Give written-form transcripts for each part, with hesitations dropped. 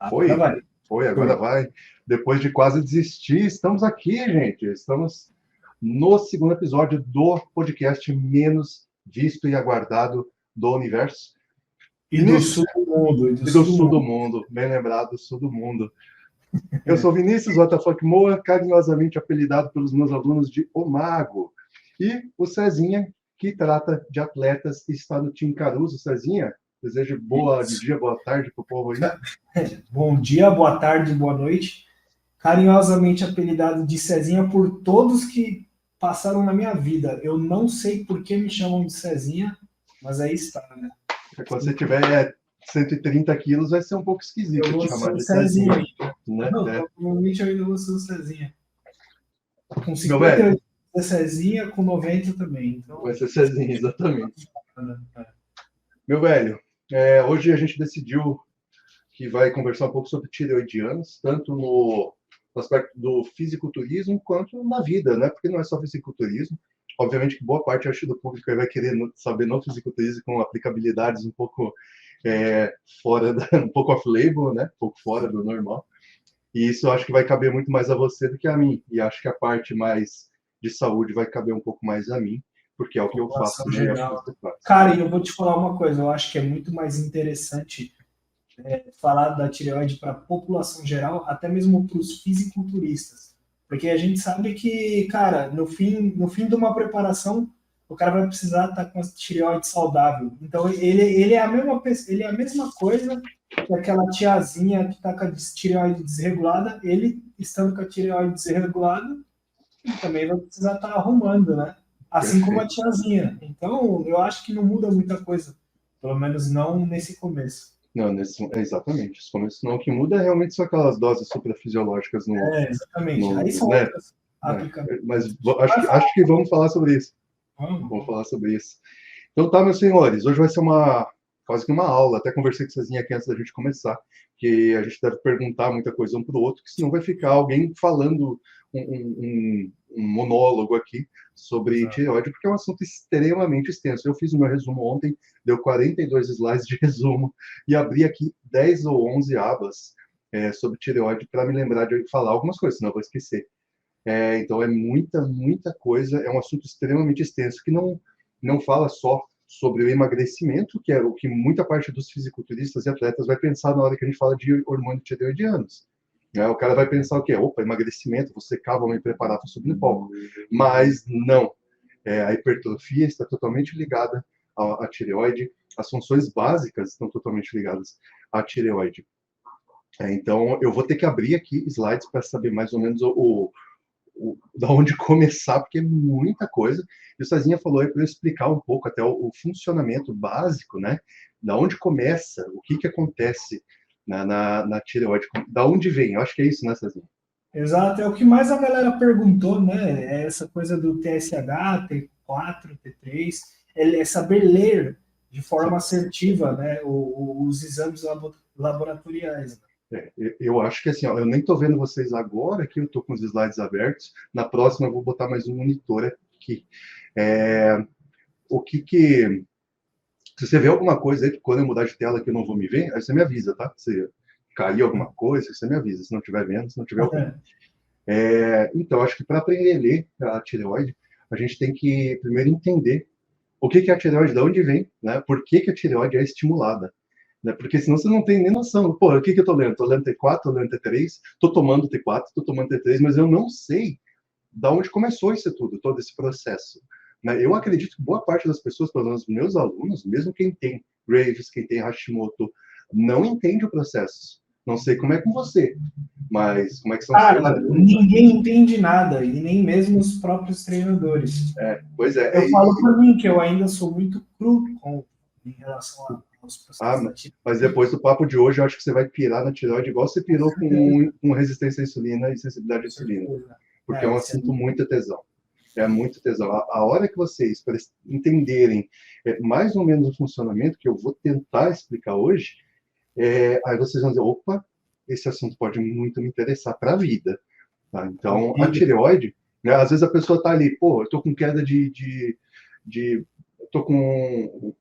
Agora Foi, vai. foi, agora vai. Depois de quase desistir, estamos aqui, gente. Estamos no segundo episódio do podcast menos visto e aguardado do universo. E do Vinícius, sul do mundo. e do sul do mundo, bem lembrado, do sul do mundo. Eu sou Vinícius WTF Moa, carinhosamente apelidado pelos meus alunos de O Mago. E o Cezinha, que trata de atletas e está no time Caruso. Cezinha, desejo bom dia, boa tarde para o povo aí. Bom dia, boa tarde, boa noite. Carinhosamente apelidado de Cezinha por todos que passaram na minha vida. Eu não sei por que me chamam de Cezinha, mas aí está, né? Quando você tiver 130 quilos, vai ser um pouco esquisito Eu vou te chamar ser o de Cezinha. Cezinha. Não, Né? provavelmente eu ainda vou ser o Cezinha. Com Meu velho, 58 é Cezinha, com 90 também. Então, vai ser Cezinha, exatamente. é. Meu velho, hoje a gente decidiu que vai conversar um pouco sobre tireoidianos, tanto no aspecto do fisiculturismo quanto na vida, né? Porque não é só fisiculturismo. Obviamente que boa parte, acho, do público vai querer saber no fisiculturismo com aplicabilidades um pouco fora, um pouco off-label, né? Um pouco fora do normal. E isso eu acho que vai caber muito mais a você do que a mim. E acho que a parte mais de saúde vai caber um pouco mais a mim, porque é o que eu faço, né? Geral. É o que você faz. Cara, e eu vou te falar uma coisa, eu acho que é muito mais interessante falar da tireoide para a população geral, até mesmo para os fisiculturistas. Porque a gente sabe que, cara, no fim de uma preparação, o cara vai precisar estar com a tireoide saudável. Então, ele é a mesma coisa que aquela tiazinha que está com a tireoide desregulada, ele estando com a tireoide desregulada, ele também vai precisar estar arrumando, né? Assim como a tiazinha. Então, eu acho que não muda muita coisa. Pelo menos não nesse começo. Não, exatamente. Os começos não. O que muda realmente são aquelas doses suprafisiológicas Exatamente. Aí são né? outras aplicações. Mas acho que vamos falar sobre isso. Vamos falar sobre isso. Então tá, meus senhores, hoje vai ser quase que uma aula. Até conversei com o Cezinha aqui antes da gente começar, que a gente deve perguntar muita coisa um para o outro, que senão vai ficar alguém falando um monólogo aqui sobre tireoide, porque é um assunto extremamente extenso. Eu fiz o meu resumo ontem, deu 42 slides de resumo, e abri aqui 10 ou 11 abas sobre tireoide para me lembrar de falar algumas coisas, senão eu vou esquecer. Então é muita coisa, é um assunto extremamente extenso, que não fala só sobre o emagrecimento, que é o que muita parte dos fisiculturistas e atletas vai pensar na hora que a gente fala de hormônio tireoidianos. O cara vai pensar o quê? Opa, emagrecimento, você acaba me preparar para subir no palco. Mas não. A hipertrofia está totalmente ligada à tireoide, as funções básicas estão totalmente ligadas à tireoide. Então, eu vou ter que abrir aqui slides para saber mais ou menos da onde começar, porque é muita coisa. E o Cezinha falou aí para eu explicar um pouco até o funcionamento básico, né? Da onde começa, o que acontece na tireoide, da onde vem. Eu acho que é isso, né, Cezinha? Exato, é o que mais a galera perguntou, né? É essa coisa do TSH, T4, T3, é saber ler de forma assertiva, né? Os exames laboratoriais. Eu acho que assim, ó, eu nem estou vendo vocês agora, que eu estou com os slides abertos. Na próxima eu vou botar mais um monitor aqui. O que se você vê alguma coisa aí, que quando eu mudar de tela que eu não vou me ver, aí você me avisa, tá? Se cair alguma coisa, você me avisa. Se não estiver vendo, se não estiver ouvindo. Então, acho que para aprender a ler a tireoide, a gente tem que primeiro entender o que é a tireoide, de onde vem, né? Por que a tireoide é estimulada. Né? Porque senão você não tem nem noção. Pô, o que eu tô lendo? Tô lendo T4, tô lendo T3, tô tomando T4, tô tomando T3, mas eu não sei da onde começou isso tudo, todo esse processo. Né? Eu acredito que boa parte das pessoas, pelo menos meus alunos, mesmo quem tem Graves, quem tem Hashimoto, não entende o processo. Não sei como é com você, mas como é que são os seus alunos? Ninguém entende nada, e nem mesmo os próprios treinadores. Pois é. Eu falo por mim que eu ainda sou muito cru em relação aos processos da tireoide. Mas depois do papo de hoje, eu acho que você vai pirar na tireoide igual você pirou com resistência à insulina e sensibilidade à insulina. Porque é um assunto muito tesão. É muito tesão. A hora que vocês entenderem mais ou menos o funcionamento, que eu vou tentar explicar hoje, aí vocês vão dizer, opa, esse assunto pode muito me interessar para a vida. Tá? Então, a tireoide, né, às vezes a pessoa está ali, pô, eu estou com queda tô com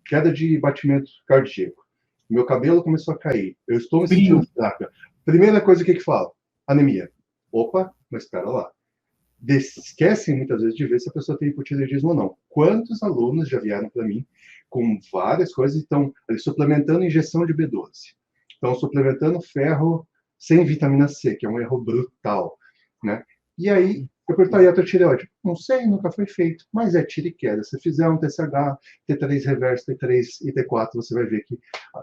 queda de batimento cardíaco. meu cabelo começou a cair, eu estou me Frio. sentindo fraca. Primeira coisa que fala? Anemia. Opa, mas espera lá. Esquecem muitas vezes de ver se a pessoa tem hipotireoidismo ou não. Quantos alunos já vieram para mim com várias coisas e estão suplementando injeção de B12, estão suplementando ferro sem vitamina C, que é um erro brutal, né? E aí eu perguntaria a tua tireoide? Não sei, nunca foi feito, mas é tira e queda. Se fizer um TSH, T3 reverso, T3 e T4, você vai ver que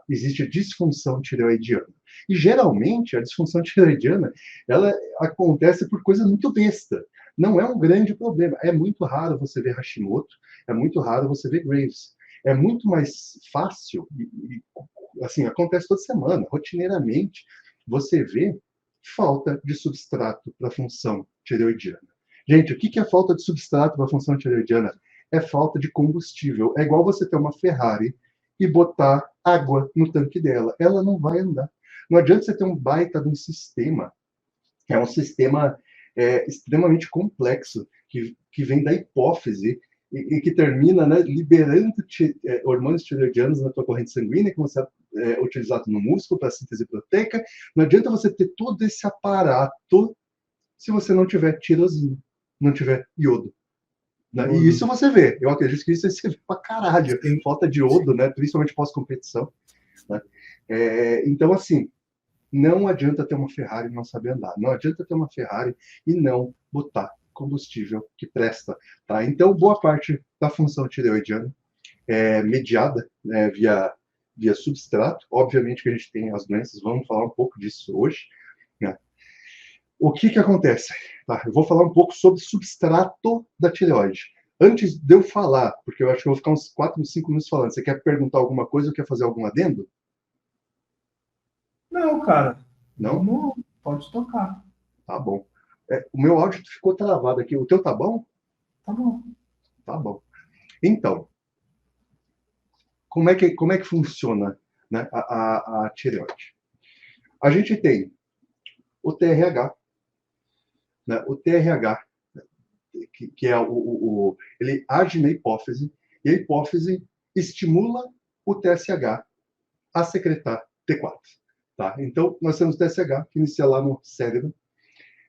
existe disfunção tireoidiana. E geralmente a disfunção tireoidiana, ela acontece por coisa muito besta. Não é um grande problema. É muito raro você ver Hashimoto, é muito raro você ver Graves. É muito mais fácil, assim, acontece toda semana, rotineiramente, você vê falta de substrato para a função tireoidiana. Gente, o que é falta de substrato para a função tireoidiana? É falta de combustível. É igual você ter uma Ferrari e botar água no tanque dela. Ela não vai andar. Não adianta você ter um baita de um sistema. É um sistema extremamente complexo, que vem da hipófise e que termina, né, liberando hormônios tireoidianos na tua corrente sanguínea, que vão ser utilizados no músculo para síntese proteica. Não adianta você ter todo esse aparato se você não tiver tirosina, não tiver iodo. Né? E isso você vê. Eu acredito que isso você vê pra caralho. Sim. Falta de iodo, né, principalmente pós-competição. Né? Então, assim, não adianta ter uma Ferrari e não saber andar. Não adianta ter uma Ferrari e não botar combustível que presta. Tá? Então, boa parte da função tireoidiana é mediada, né, via substrato. Obviamente que a gente tem as doenças, vamos falar um pouco disso hoje. Né? O que acontece? Tá? Eu vou falar um pouco sobre substrato da tireoide. Antes de eu falar, porque eu acho que eu vou ficar uns 4, 5 minutos falando, você quer perguntar alguma coisa ou quer fazer algum adendo? Não, cara. Não? Vamos, pode tocar. Tá bom. O meu áudio ficou travado aqui. O teu tá bom? Tá bom. Tá bom. Então, como é que funciona, né, a tireoide? A gente tem o TRH, né, o TRH, que é ele age na hipófise, e a hipófise estimula o TSH a secretar T4. Tá? Então, nós temos o TSH, que inicia lá no cérebro.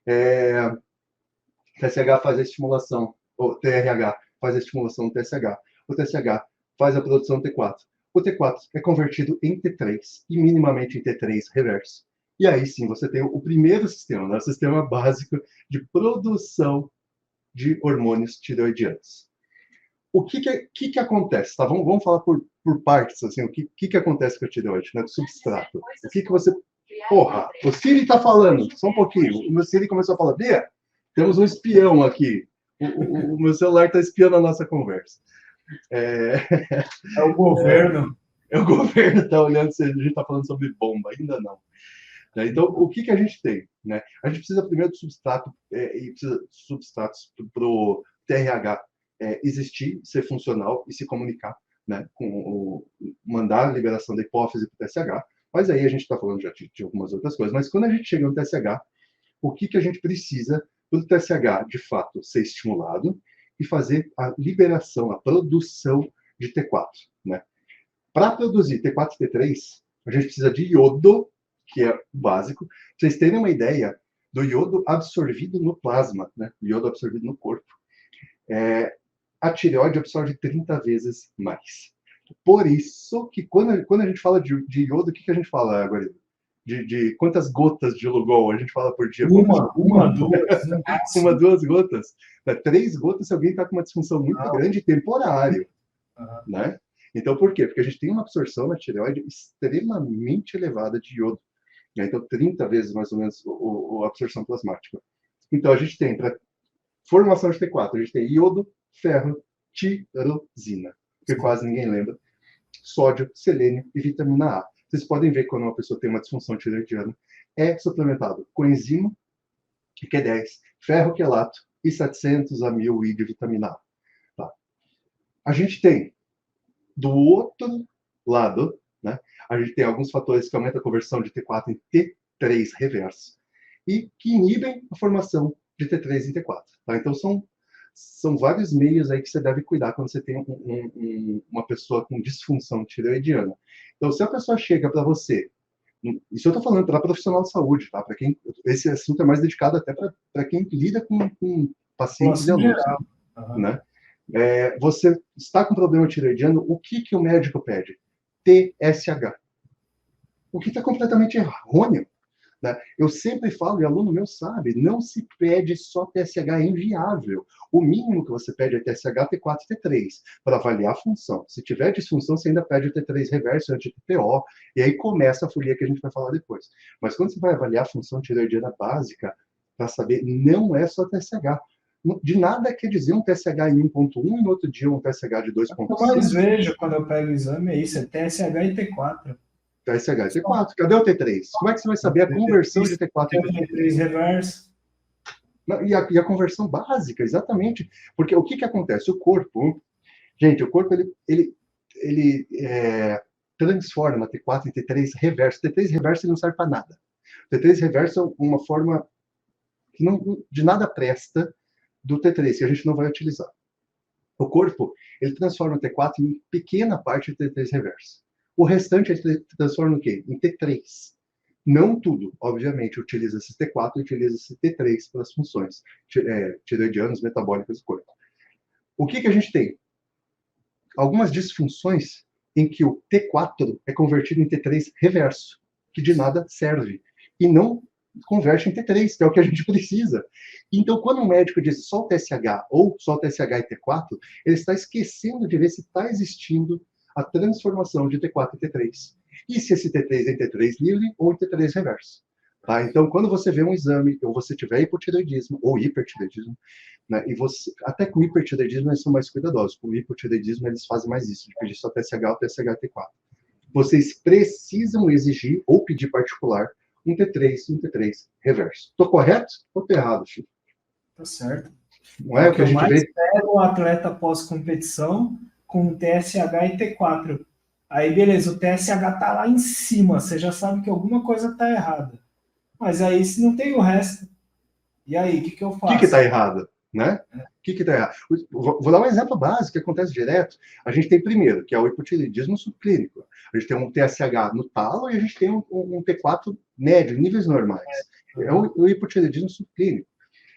O TSH faz a estimulação, o TRH faz a estimulação do TSH. O TSH faz a produção do T4. O T4 é convertido em T3 e minimamente em T3 reverso. E aí sim você tem o primeiro sistema, né? O sistema básico de produção de hormônios tireoidianos. O que acontece? Tá? Vamos falar por partes, assim, o que acontece com a tireoide, né? Do substrato. O que você... Porra, o Siri tá falando, só um pouquinho. O meu Siri começou a falar, Bia, temos um espião aqui. O meu celular está espiando a nossa conversa. É o governo. O governo está olhando se a gente está falando sobre bomba, ainda não. Então, o que a gente tem? Né? A gente precisa primeiro de substrato, e precisa de substratos para o TRH existir, ser funcional e se comunicar, né? Mandar a liberação da hipófise para o TSH. Mas aí a gente está falando já de algumas outras coisas. Mas quando a gente chega no TSH, o que a gente precisa para o TSH, de fato, ser estimulado e fazer a liberação, a produção de T4. Né? Para produzir T4 e T3, a gente precisa de iodo, que é o básico. Pra vocês terem uma ideia do iodo absorvido no plasma, né? O iodo absorvido no corpo. A tireoide absorve 30 vezes mais. Por isso que quando a gente fala de iodo, o que a gente fala, agora? De quantas gotas de Lugol a gente fala por dia? Uma, duas, no Uma, máximo. 2 gotas. 3 gotas se alguém está com uma disfunção muito grande, temporário. Né? Então, por quê? Porque a gente tem uma absorção na tireoide extremamente elevada de iodo. Né? Então, 30 vezes mais ou menos a absorção plasmática. Então, a gente tem, para formação de T4, a gente tem iodo, ferro, tirosina, que quase ninguém lembra, sódio, selênio e vitamina A. Vocês podem ver que quando uma pessoa tem uma disfunção tireoidiana, é suplementado com enzima, Q10, ferro quelato e 700 a 1000 I de vitamina A. Tá? A gente tem, do outro lado, né, a gente tem alguns fatores que aumentam a conversão de T4 em T3 reverso e que inibem a formação de T3 em T4. Tá? Então, são vários meios aí que você deve cuidar quando você tem uma pessoa com disfunção tireoidiana. Então, se a pessoa chega para você, isso eu estou falando para profissional de saúde, tá? Para quem esse assunto é mais dedicado até para quem lida com pacientes e alunos, né? Você está com problema tireoidiano, o que o médico pede? TSH. O que está completamente errôneo. Né? Eu sempre falo, e aluno meu sabe, não se pede só TSH, é inviável. O mínimo que você pede é TSH, T4 e T3, para avaliar a função. Se tiver disfunção, você ainda pede o T3 reverso, anti-TPO, e aí começa a folia que a gente vai falar depois. Mas quando você vai avaliar a função tireoidiana básica, para saber, não é só TSH. De nada quer dizer um TSH em 1.1 e no outro dia um TSH de 2.5. O que eu mais vejo quando eu pego o exame é isso, é TSH e T4. TSH e T4. Cadê o T3? Como é que você vai saber a conversão de T4 e T3? T3 reverso. E a conversão básica, exatamente. Porque o que acontece? O corpo, gente, o corpo, ele transforma T4 em T3 reverso. T3 reverso ele não serve para nada. T3 reverso é uma forma que de nada presta do T3, que a gente não vai utilizar. O corpo, ele transforma o T4 em pequena parte do T3 reverso. O restante ele transforma o quê? Em T3. Não tudo, obviamente, utiliza esse T4 e utiliza esse T3 para as funções tireoidianas, metabólicas do corpo. O que a gente tem? Algumas disfunções em que o T4 é convertido em T3 reverso, que de nada serve, e não converte em T3, que é o que a gente precisa. Então, quando um médico diz só o TSH ou só o TSH e T4, ele está esquecendo de ver se está existindo a transformação de T4 e T3. E se esse T3 é em T3 livre ou em T3 reverso. Tá? Então, quando você vê um exame, ou você tiver hipotireoidismo ou hipertireoidismo, né, e você, até com hipertireoidismo eles são mais cuidadosos, com hipotireoidismo eles fazem mais isso, de pedir só TSH ou TSH e T4. Vocês precisam exigir ou pedir particular um T3 e um T3 reverso. Estou correto ou estou errado, Chico? Tá certo. Não é o que a gente vê? Pego o atleta pós-competição com TSH e T4. Aí, beleza, o TSH tá lá em cima, você já sabe que alguma coisa tá errada. Mas aí, se não tem o resto, e aí, o que eu faço? O que tá errado? Né? O que tá errado? Vou dar um exemplo básico que acontece direto. A gente tem primeiro, que é o hipotireoidismo subclínico. A gente tem um TSH no talo e a gente tem um T4 médio, níveis normais. É o hipotireoidismo subclínico.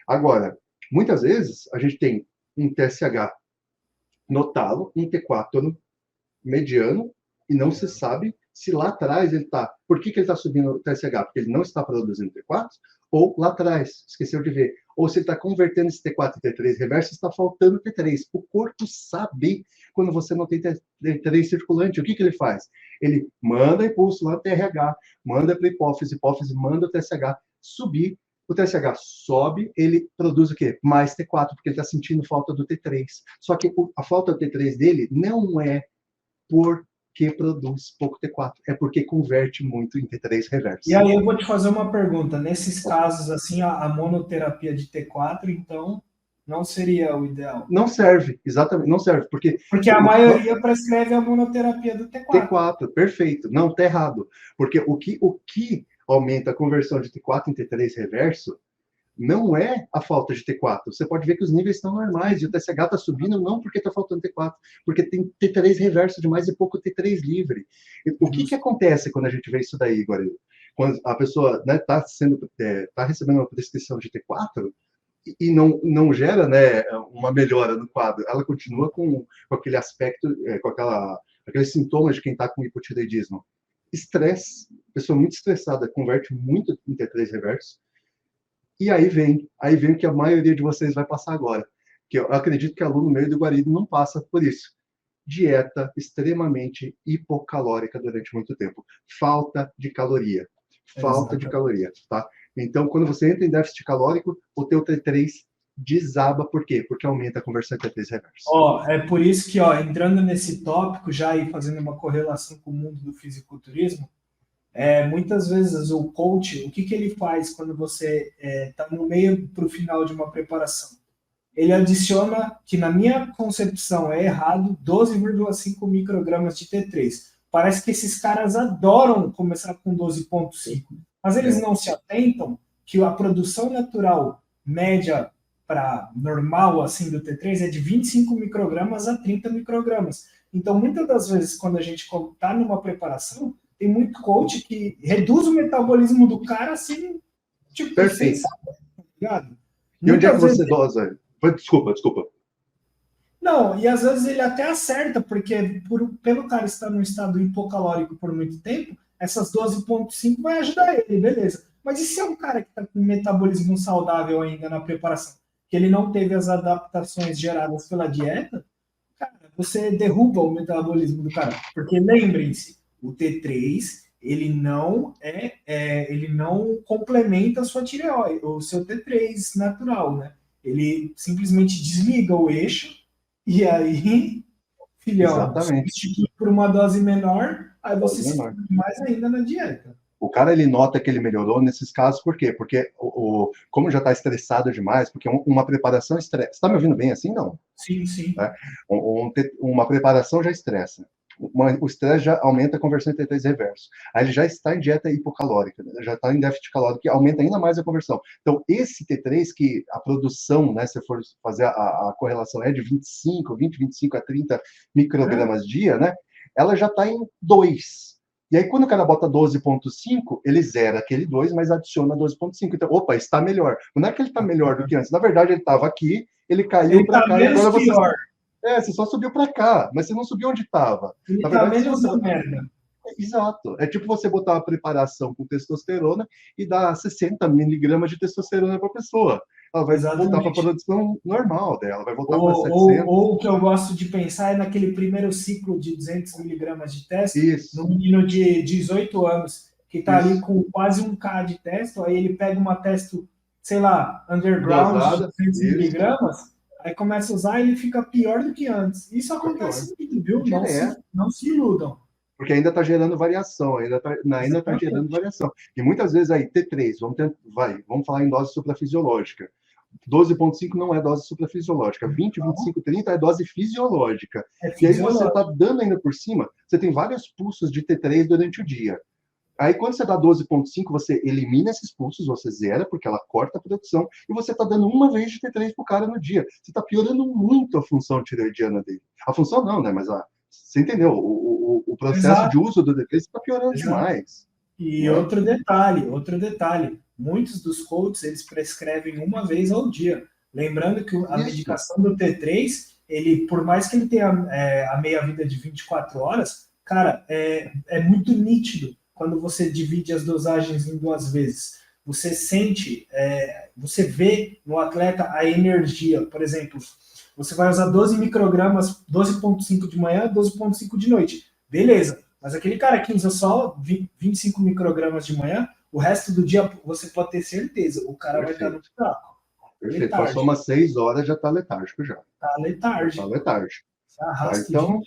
Agora, muitas vezes, a gente tem um TSH no talo, um T4 mediano, e não se sabe se lá atrás ele está... Por que ele está subindo o TSH? Porque ele não está produzindo T4, ou lá atrás, esqueceu de ver. Ou se ele está convertendo esse T4 em T3 reverso, está faltando T3. O corpo sabe quando você não tem T3 circulante. O que ele faz? Ele manda impulso lá no TRH, manda para a hipófise manda o TSH subir. O TSH sobe, ele produz o quê? Mais T4, porque ele está sentindo falta do T3. Só que a falta do T3 dele não é porque produz pouco T4, é porque converte muito em T3 reverso. E aí eu vou te fazer uma pergunta. Nesses casos, assim, a monoterapia de T4, então, não seria o ideal? Não serve, exatamente, não serve, porque a maioria prescreve a monoterapia do T4. T4, perfeito. Não, tá errado. Porque o que aumenta a conversão de T4 em T3 reverso não é a falta de T4. Você pode ver que os níveis estão normais e o TSH está subindo não porque está faltando T4, porque tem T3 reverso demais e pouco T3 livre. O que acontece quando a gente vê isso daí, Guarino? Quando a pessoa está recebendo uma prescrição de T4 e não gera, né, uma melhora no quadro, ela continua com aquele aspecto, com aqueles sintomas de quem está com hipotireoidismo. Estresse, pessoa muito estressada, converte muito em T3 reverso. E aí vem o que a maioria de vocês vai passar agora, que eu acredito que aluno meio do Guarino não passa por isso. Dieta extremamente hipocalórica durante muito tempo. Falta de caloria. Falta de caloria, tá? Então, quando você entra em déficit calórico, o teu T3 desaba. Por quê? Porque aumenta a conversão de T3 reverso. É por isso que, entrando nesse tópico, já aí fazendo uma correlação com o mundo do fisiculturismo, muitas vezes o coach, o que ele faz quando você está no meio para o final de uma preparação? Ele adiciona, que na minha concepção é errado, 12,5 microgramas de T3. Parece que esses caras adoram começar com 12,5, mas eles não se atentam que a produção natural média para normal assim do T3 é de 25 microgramas a 30 microgramas. Então, muitas das vezes, quando a gente está numa preparação, tem muito coach que reduz o metabolismo do cara assim, tipo, Perfeito. Ligado? E onde é que Muitas você dosa? Desculpa. Não, e às vezes ele até acerta, porque pelo cara estar num estado hipocalórico por muito tempo, essas 12,5 vai ajudar ele, beleza. Mas e se é um cara que está com metabolismo saudável ainda na preparação, que ele não teve as adaptações geradas pela dieta, cara, você derruba o metabolismo do cara. Porque lembrem-se, o T3 ele não complementa a sua tireoide, o seu T3 natural, né? Ele simplesmente desliga o eixo e aí, filhão, Exatamente. substitui por uma dose menor, aí você se menor. faz mais ainda na dieta. O cara, ele nota que ele melhorou nesses casos, por quê? Porque, como já está estressado demais, porque uma preparação estressa. Você está me ouvindo bem assim? Não. Sim, sim. Né? Uma preparação já estressa. O estresse já aumenta a conversão em T3 reverso. Aí ele já está em dieta hipocalórica, né? Já está em déficit calórico, que aumenta ainda mais a conversão. Então, esse T3, que a produção, né, se for fazer a correlação, é de 25 a 30 microgramas dia, né? Ela já está em 2. E aí, quando o cara bota 12,5, ele zera aquele 2, mas adiciona 12,5. Então, opa, está melhor. Não é que ele está melhor do que antes. Na verdade, ele estava aqui, ele caiu para cá, e agora você... pior. Você só subiu para cá, mas você não subiu onde estava. Ele Na verdade, menos você... merda. Exato. É tipo você botar uma preparação com testosterona e dar 60 miligramas de testosterona para a pessoa. Ela vai voltar para a produção normal dela, vai voltar para 700. Ou o que eu gosto de pensar é naquele primeiro ciclo de 200 miligramas de testo, Isso. no menino de 18 anos, que está ali com quase 1K de testo, aí ele pega uma testo, sei lá, underground Dosada, de 200 miligramas, aí começa a usar e ele fica pior do que antes. Isso acontece muito, viu? Não se iludam. Porque ainda está gerando variação, ainda está gerando variação. E muitas vezes aí, T3, vamos falar em dose suprafisiológica. 12,5 não é dose suprafisiológica. 20, 25, 30 é dose fisiológica. E aí você está dando ainda por cima, você tem vários pulsos de T3 durante o dia. Aí quando você dá 12,5, você elimina esses pulsos, você zera, porque ela corta a produção, e você está dando uma vez de T3 para o cara no dia. Você está piorando muito a função tireoidiana dele. A função não, né? Mas você entendeu? O processo de uso do T3 está piorando demais. E outro detalhe. Muitos dos coaches, eles prescrevem uma vez ao dia. Lembrando que a medicação do T3, ele, por mais que ele tenha a meia-vida de 24 horas, cara, é muito nítido quando você divide as dosagens em 2 vezes. Você sente, você vê no atleta a energia. Por exemplo, você vai usar 12 microgramas, 12,5 de manhã, 12,5 de noite. Beleza. Mas aquele cara que usa só 25 microgramas de manhã, o resto do dia você pode ter certeza, o cara vai estar muito fraco. Perfeito. Passou umas 6 horas, já está letárgico já. Está letárgico. Está letárgico. Então,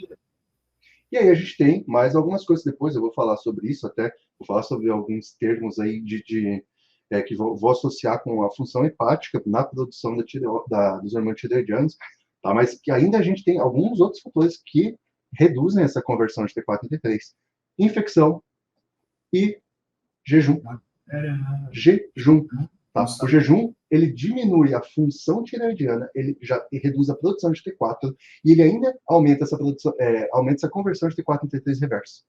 e aí a gente tem mais algumas coisas depois, eu vou falar sobre isso, até vou falar sobre alguns termos aí que vou associar com a função hepática na produção dos hormônios tireoidianos, tá? Mas que ainda a gente tem alguns outros fatores que reduzem essa conversão de T4 em T3. Infecção e jejum. Jejum. Tá? O jejum, ele diminui a função tireoidiana, ele já reduz a produção de T4 e ele ainda aumenta essa conversão de T4 em T3 reverso.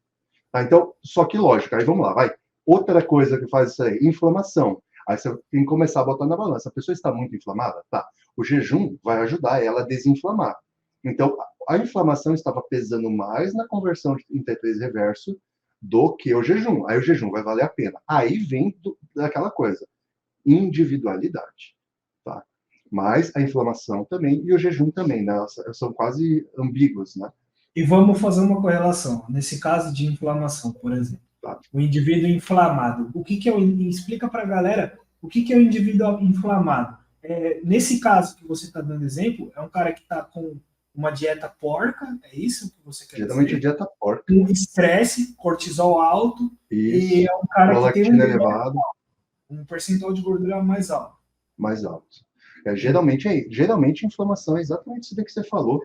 Tá? Então, só que lógico, aí vamos lá, vai. Outra coisa que faz isso aí, inflamação. Aí você tem que começar a botar na balança. A pessoa está muito inflamada? Tá. O jejum vai ajudar ela a desinflamar. Então, a inflamação estava pesando mais na conversão em T3 reverso do que o jejum. Aí o jejum vai valer a pena. Aí vem daquela coisa, individualidade. Tá? Mas a inflamação também e o jejum também, né? São quase ambíguos, né? E vamos fazer uma correlação. Nesse caso de inflamação, por exemplo. Tá. O indivíduo inflamado. Explica para a galera o que é o indivíduo inflamado. Nesse caso que você está dando exemplo, é um cara que está com uma dieta porca, é isso que você quer Geralmente dizer? Dieta porca. Um estresse, cortisol alto, isso. E é um cara que tem elevado. Um percentual de gordura mais alto. Mais alto. Geralmente inflamação é exatamente isso que você falou.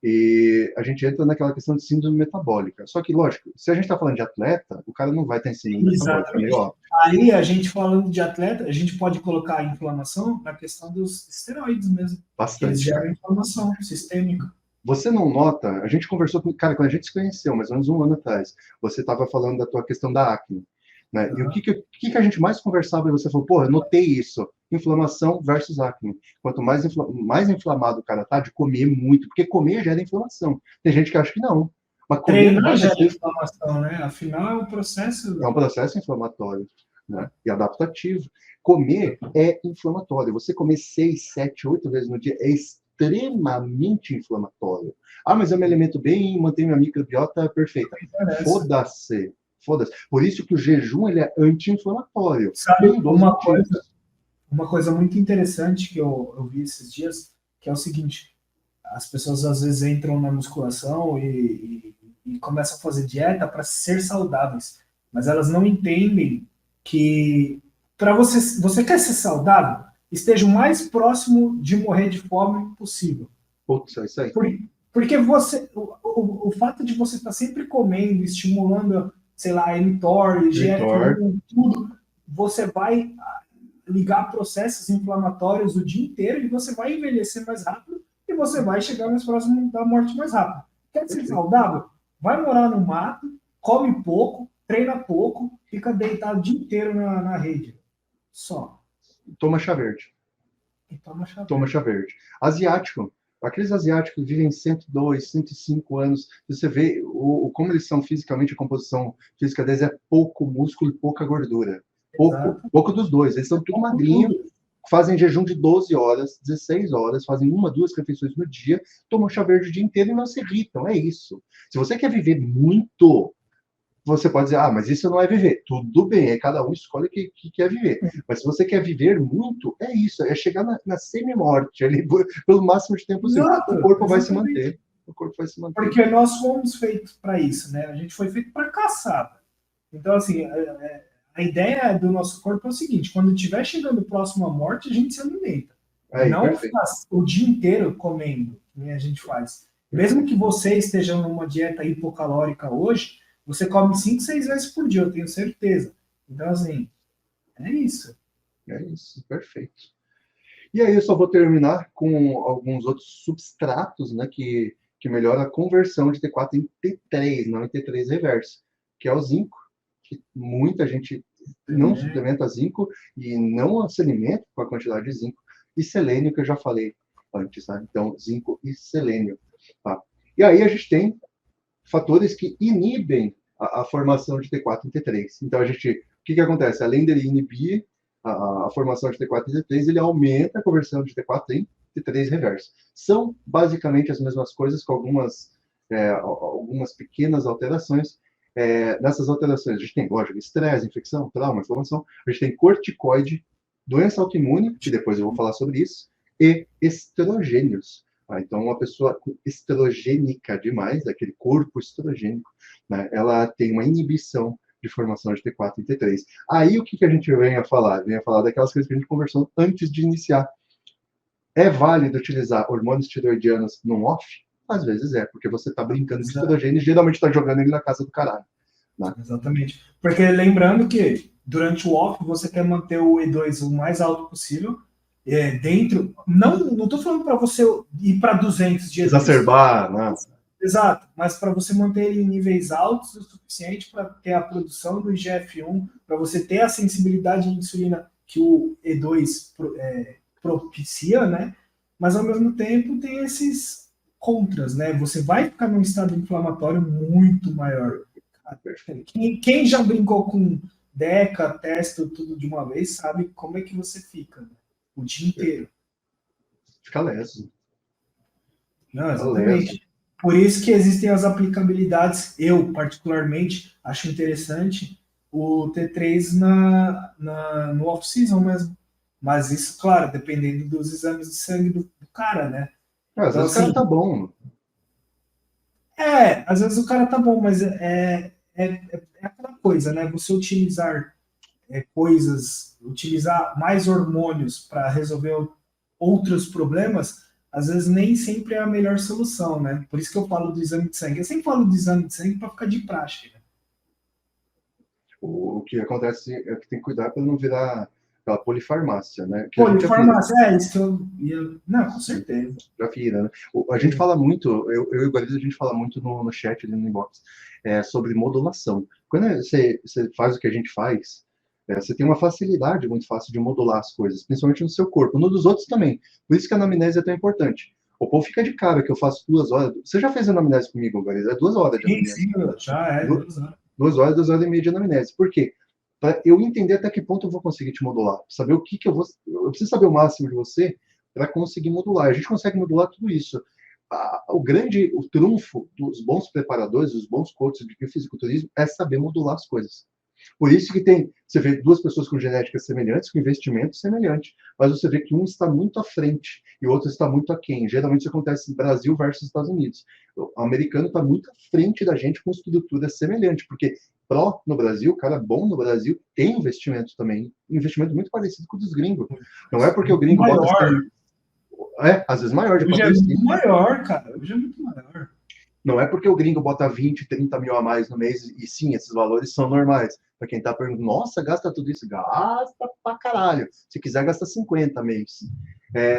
E a gente entra naquela questão de síndrome metabólica. Só que, lógico, se a gente está falando de atleta, o cara não vai ter síndrome metabólica. Meio Aí, a gente falando de atleta, a gente pode colocar a inflamação na questão dos esteroides mesmo. Bastante. Eles geram inflamação sistêmica. Você não nota, a gente conversou com, cara, quando a gente se conheceu, mais ou menos um ano atrás, você estava falando da tua questão da acne, né? E o Aham. que a gente mais conversava e você falou, pô, eu notei isso, inflamação versus acne. Quanto mais inflamado o cara tá, de comer muito, porque comer gera inflamação. Tem gente que acha que não, mas comer não Treinar vai gera ser, inflamação, né? Afinal, é um é um processo. processo inflamatório, né? E adaptativo. Comer é inflamatório. Você comer 6, 7, 8 vezes no dia é extremamente inflamatório. Ah, mas eu me alimento bem e mantenho minha microbiota perfeita. Interessa. Foda-se. Foda-se. Por isso que o jejum ele é anti-inflamatório. Sabe Um dos motivos. uma coisa muito interessante que eu vi esses dias, que é o seguinte: as pessoas às vezes entram na musculação e começam a fazer dieta para ser saudáveis, mas elas não entendem que para você quer ser saudável, esteja o mais próximo de morrer de fome possível. Putz, é isso aí. Por, porque o fato de você estar sempre comendo, estimulando, sei lá, mTOR, Vitor, GF1, tudo, você vai ligar processos inflamatórios o dia inteiro e você vai envelhecer mais rápido e você vai chegar mais próximo da morte mais rápido. Quer ser perfeito. saudável? Vai morar no mato, come pouco, treina pouco, fica deitado o dia inteiro na rede. Só. Toma chá verde. E toma chá Toma verde. chá verde. Asiático. Aqueles asiáticos que vivem 102, 105 anos, você vê como eles são fisicamente, a composição física deles é pouco músculo e pouca gordura. Pouco, Exato. pouco dos dois. Eles são tudo Como magrinho, tudo. fazem jejum de 12 horas, 16 horas, fazem uma, duas refeições no dia, tomam chá verde o dia inteiro e não se irritam. É isso. Se você quer viver muito, você pode dizer, ah, mas isso não é viver. Tudo bem, é cada um escolhe o que quer viver. Mas se você quer viver muito, é isso, é chegar na semi-morte, ali, pelo máximo de tempo possível. O Exato, corpo vai se exatamente. manter. O corpo vai se manter. Porque nós fomos feitos para isso, né? A gente foi feito para caçar. Então, assim, a ideia do nosso corpo é o seguinte: quando estiver chegando próximo à morte, a gente se alimenta. Aí, Não perfeito. faz o dia inteiro comendo, que a gente faz. Mesmo que você esteja numa dieta hipocalórica hoje, você come 5, 6 vezes por dia, eu tenho certeza. Então, assim, é isso. É isso, perfeito. E aí eu só vou terminar com alguns outros substratos, né, que melhoram a conversão de T4 em T3, não em T3 reverso, que é o zinco, que muita gente não É, suplementa zinco e não se alimenta com a quantidade de zinco, e selênio, que eu já falei antes, tá? Então, zinco e selênio, tá? E aí a gente tem fatores que inibem a formação de T4 em T3. Então, o que acontece? Além dele inibir a formação de T4 em T3, ele aumenta a conversão de T4 em T3 reverso. São basicamente as mesmas coisas, com algumas pequenas alterações. Nessas alterações, a gente tem, lógico, estresse, infecção, trauma, inflamação, a gente tem corticoide, doença autoimune, que depois eu vou falar sobre isso, e estrogênios. Então, uma pessoa estrogênica demais, aquele corpo estrogênico, né, ela tem uma inibição de formação de T4 e T3. Aí, o que a gente vem a falar? Vem a falar daquelas coisas que a gente conversou antes de iniciar. É válido utilizar hormônios tiroidianos no off? Às vezes é, porque você está brincando de estrogênio e geralmente está jogando ele na casa do caralho. Né? exatamente. Porque lembrando que durante o off você quer manter o E2 o mais alto possível, dentro. Não estou falando para você ir para 200 de E2. Exacerbar, né? Exato, mas para você manter ele em níveis altos o suficiente para ter a produção do IGF-1, para você ter a sensibilidade de insulina que o E2 propicia, né? Mas ao mesmo tempo tem esses contras, né? Você vai ficar num estado inflamatório muito maior. Quem já brincou com Deca, Testo, tudo de uma vez, sabe como é que você fica, né? O dia inteiro. Fica leso. Não, Fica leso. exatamente. Por isso que existem as aplicabilidades. Eu, particularmente, acho interessante o T3 no off-season mesmo. Mas isso, claro, dependendo dos exames de sangue do cara, né? Às Então, vezes o cara assim, tá bom. às vezes o cara tá bom, mas é aquela coisa, né? Você utilizar utilizar mais hormônios para resolver outros problemas, às vezes nem sempre é a melhor solução, né? Por isso que eu falo do exame de sangue. Eu sempre falo do exame de sangue para ficar de praxe. Né? O que acontece é que tem que cuidar para não virar Aquela polifarmácia, né? Que a gente Polifarmácia, isso que eu ia... Não, com certeza. Já vira, né? A gente fala muito, eu e o Guariz, a gente fala muito no chat, ali no inbox, sobre modulação. Quando você faz o que a gente faz, você tem uma facilidade muito fácil de modular as coisas, principalmente no seu corpo, no dos outros também. Por isso que a anamnese é tão importante. O povo fica de cara que eu faço 2 horas. Você já fez anamnese comigo, Guariz? É 2 horas de anamnese. Sim, já é 2 horas. 2 horas, 2 horas e meia de anamnese. Por quê? Para eu entender até que ponto eu vou conseguir te modular. Saber o que eu vou... Eu preciso saber o máximo de você para conseguir modular. A gente consegue modular tudo isso. O trunfo dos bons preparadores, dos bons coaches de fisiculturismo é saber modular as coisas. Por isso que você vê 2 pessoas com genéticas semelhantes, com investimento semelhante, mas você vê que um está muito à frente e o outro está muito aquém. Geralmente isso acontece no Brasil versus Estados Unidos. O americano está muito à frente da gente com estrutura semelhante, porque no Brasil, o cara bom no Brasil tem investimento também, um investimento muito parecido com o dos gringos. Não é porque o gringo bota... às vezes maior. Hoje é muito maior, cara. Hoje é muito maior. Não é porque o gringo bota 20, 30 mil a mais no mês, e sim, esses valores são normais. Para quem tá perguntando, nossa, gasta tudo isso? Gasta pra caralho. Se quiser, gasta 50 mês.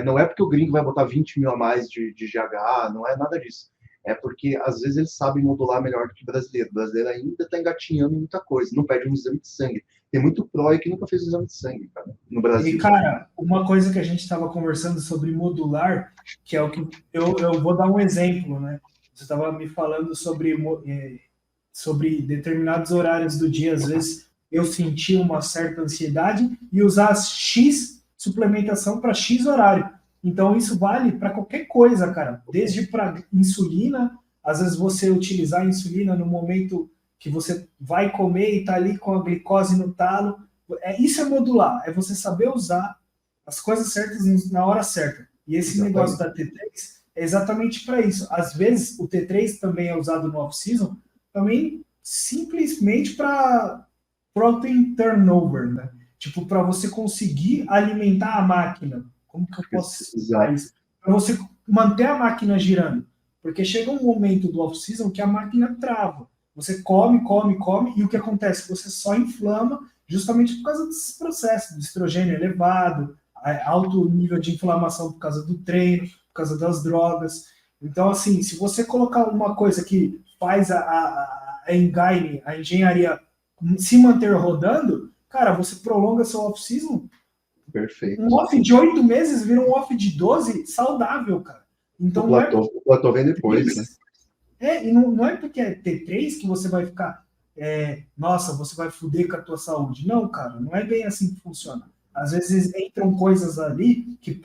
Não é porque o gringo vai botar 20 mil a mais de GH, não é nada disso. É porque, às vezes, eles sabem modular melhor do que o brasileiro. O brasileiro ainda está engatinhando em muita coisa. Não pede um exame de sangue. Tem muito pró que nunca fez o exame de sangue, cara, no Brasil. E, cara, uma coisa que a gente estava conversando sobre modular, que é o que... Eu vou dar um exemplo, né? Você estava me falando sobre determinados horários do dia, às vezes eu sentia uma certa ansiedade e usar X suplementação para X horário. Então isso vale para qualquer coisa, cara. Desde para insulina, às vezes você utilizar a insulina no momento que você vai comer e está ali com a glicose no talo. Isso é modular, é você saber usar as coisas certas na hora certa. E esse negócio da T3 é exatamente para isso. Às vezes, o T3 também é usado no off-season, também simplesmente para protein turnover, né? Tipo, para você conseguir alimentar a máquina. Como que eu posso explicar isso? Para você manter a máquina girando. Porque chega um momento do off-season que a máquina trava. Você come, e o que acontece? Você só inflama justamente por causa desses processos, do estrogênio elevado, alto nível de inflamação por causa do treino, por causa das drogas. Então, assim, se você colocar uma coisa que faz a engenharia se manter rodando, cara, você prolonga seu off-season. Perfeito. Um off de 8 meses vira um off de 12 saudável, cara. Então, o platô vem depois, né? E não é porque é T3 que você vai ficar, nossa, você vai foder com a tua saúde. Não, cara, não é bem assim que funciona. Às vezes entram coisas ali que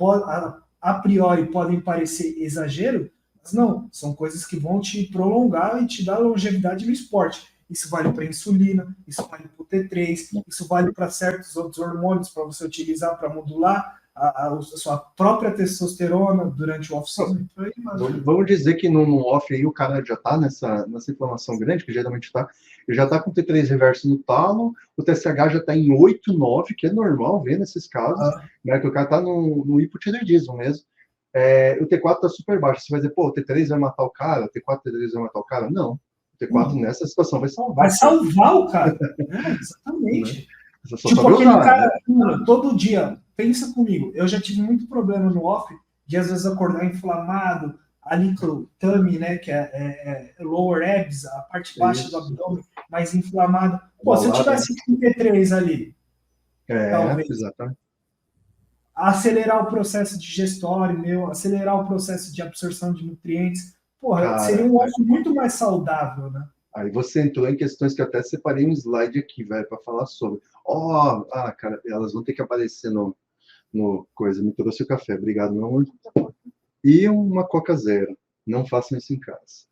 a priori podem parecer exagero, mas não, são coisas que vão te prolongar e te dar longevidade no esporte. Isso vale para insulina, isso vale para o T3, isso vale para certos outros hormônios para você utilizar para modular a sua própria testosterona durante o off-season. Vamos dizer que no off aí o cara já está nessa inflamação grande, que geralmente está, ele já está com o T3 reverso no talo, o TSH já está em 8, 9, que é normal ver nesses casos, né, que o cara está no hipotireoidismo mesmo. O T4 está super baixo. Você vai dizer, pô, o T3 vai matar o cara? O T4 e T3 vai matar o cara? Não. O T4 nessa situação vai salvar. Vai salvar o cara. Exatamente. Né? Tipo aquele cara, né? Todo dia, pensa comigo, eu já tive muito problema no off, de às vezes acordar inflamado, ali pro tummy, né, que é lower abs, a parte baixa do abdômen, mais inflamada. Pô, se eu tivesse com T3 ali, talvez. Exatamente. Acelerar o processo digestório, acelerar o processo de absorção de nutrientes. Porra, cara, seria um off muito mais saudável, né? Aí você entrou em questões que eu até separei um slide aqui, velho, para falar sobre. Cara, elas vão ter que aparecer no coisa. Me trouxe o café, obrigado, meu amor. E uma Coca Zero. Não façam isso em casa.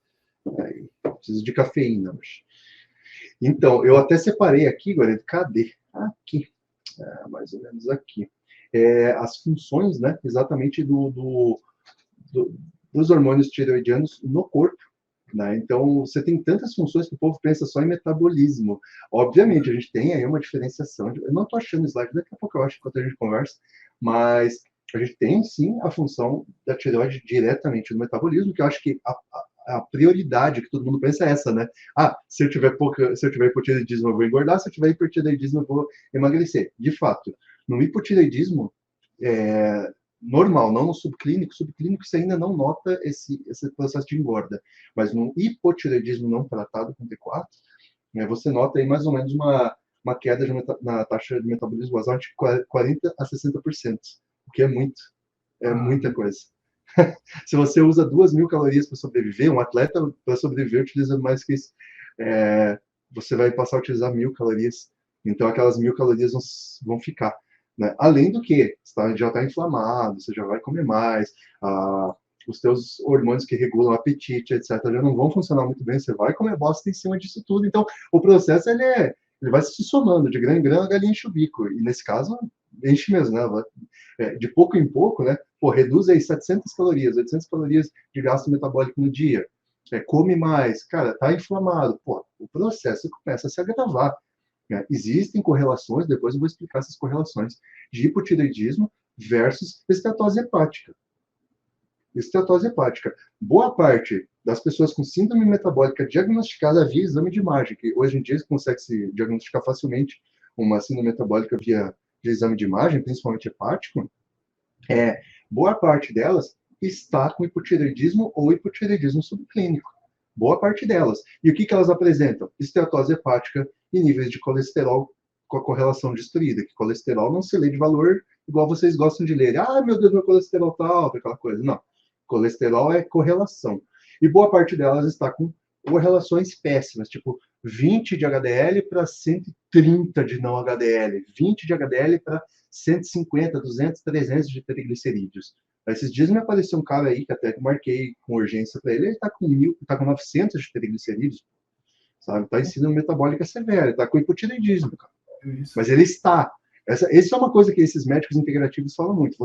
Aí, preciso de cafeína hoje. Então, eu até separei aqui, Guarani, cadê? Aqui. Mais ou menos aqui. As funções, né, exatamente dos hormônios tireoidianos no corpo. Né? Então, você tem tantas funções que o povo pensa só em metabolismo. Obviamente, a gente tem aí uma diferenciação. Eu não estou achando o slide, daqui a pouco eu acho, enquanto a gente conversa, mas a gente tem, sim, a função da tireoide diretamente no metabolismo, que eu acho que a prioridade que todo mundo pensa é essa, né? Se eu tiver hipotireoidismo, eu vou engordar, se eu tiver hipertireoidismo, eu vou emagrecer. De fato, No hipotireoidismo, normal, não no subclínico você ainda não nota esse processo de engorda, mas no hipotireoidismo não tratado com T4, né, você nota aí mais ou menos uma queda na taxa de metabolismo basal de 40% a 60%, o que é muita coisa. Se você usa 2.000 calorias para sobreviver, um atleta para sobreviver utiliza mais que isso, você vai passar a utilizar 1.000 calorias, então aquelas 1.000 calorias vão ficar. Né? Além do que, você já está inflamado, você já vai comer mais, os teus hormônios que regulam o apetite, etc., já não vão funcionar muito bem, você vai comer bosta em cima disso tudo. Então, o processo ele vai se somando, de grão em grão, a galinha enche o bico. E nesse caso, enche mesmo, né? De pouco em pouco, né? Pô, reduz aí 700 calorias, 800 calorias de gasto metabólico no dia. Come mais, cara, tá inflamado. Pô, o processo começa a se agravar. Existem correlações, depois eu vou explicar essas correlações, de hipotireoidismo versus esteatose hepática. Esteatose hepática. Boa parte das pessoas com síndrome metabólica diagnosticada via exame de imagem, que hoje em dia consegue se diagnosticar facilmente uma síndrome metabólica via exame de imagem, principalmente hepático, boa parte delas está com hipotireoidismo ou hipotireoidismo subclínico. Boa parte delas. E o que elas apresentam? Esteatose hepática e níveis de colesterol com a correlação destruída, que colesterol não se lê de valor igual vocês gostam de ler. Ah, meu Deus, meu colesterol tá alto, aquela coisa. Não. Colesterol é correlação. E boa parte delas está com correlações péssimas, tipo 20 de HDL para 130 de não HDL, 20 de HDL para 150, 200, 300 de triglicerídeos. Esses dias me apareceu um cara aí, que até marquei com urgência para ele tá com 900 de triglicerídeos, sabe? Tá em síndrome metabólica severa, tá com hipotireoidismo, cara. Mas ele está. Essa é uma coisa que esses médicos integrativos falam muito.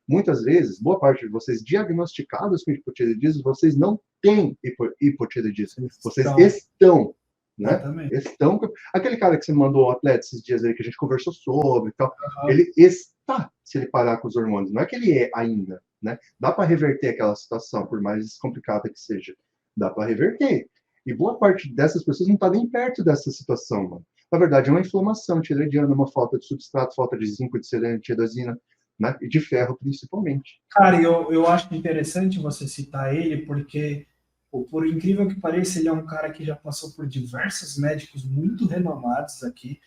Muitas vezes, boa parte de vocês diagnosticados com hipotireoidismo, vocês não têm hipotireoidismo. Vocês estão, né? Estão. Aquele cara que você mandou o atleta esses dias aí, que a gente conversou sobre e tal, ele está, se ele parar com os hormônios. Não é que ele é ainda, né? Dá para reverter aquela situação, por mais complicada que seja. Dá para reverter. E boa parte dessas pessoas não está nem perto dessa situação, mano. Na verdade, é uma inflamação tireoidiana, uma falta de substrato, falta de zinco, de selênio, de tirosina, né? E de ferro, principalmente. Cara, eu acho interessante você citar ele, porque, por incrível que pareça, ele é um cara que já passou por diversos médicos muito renomados aqui,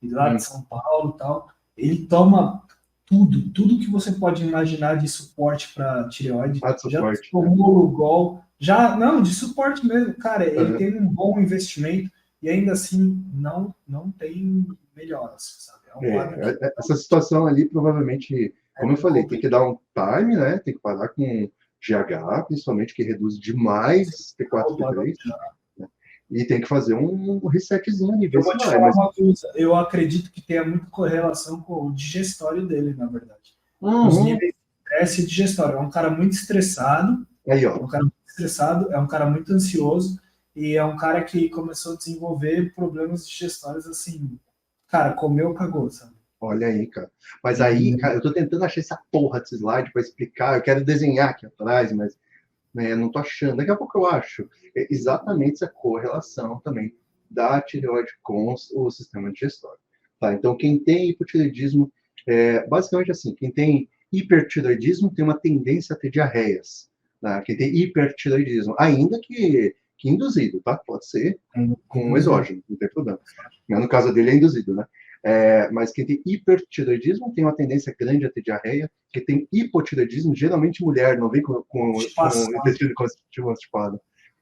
lá de São Paulo e tal. Ele toma tudo que você pode imaginar de suporte para tireoide. Já tomou Lugol, não, de suporte mesmo. Cara, ele tem um bom investimento e ainda assim não tem melhoras, sabe? Essa situação ali, provavelmente, como eu falei, tem que dar um time, né? Tem que parar com GH, principalmente, que reduz demais T4, T3. Né? E tem que fazer um resetzinho ali. Eu vou te falar uma coisa, eu acredito que tenha muita correlação com o digestório dele, na verdade. Os níveis de estresse e digestório. É um cara muito estressado. Aí, ó. É um cara muito estressado, é um cara muito ansioso e é um cara que começou a desenvolver problemas digestórios assim. Cara, comeu, cagou, sabe? Olha aí, cara. Mas aí, cara, eu tô tentando achar essa porra desse slide para explicar. Eu quero desenhar aqui atrás, mas não tô achando. Daqui a pouco eu acho. Exatamente essa correlação também da tireoide com o sistema digestório. Tá? Então, quem tem hipotireoidismo, basicamente assim, quem tem hipertireoidismo tem uma tendência a ter diarreias. Tá? Quem tem hipertireoidismo, ainda que induzido, tá? Pode ser com exógeno, não tem problema. No caso dele é induzido, né? Mas quem tem hipertireoidismo tem uma tendência grande a ter diarreia. Quem tem hipotireoidismo, geralmente mulher, não vem com intestino constipado.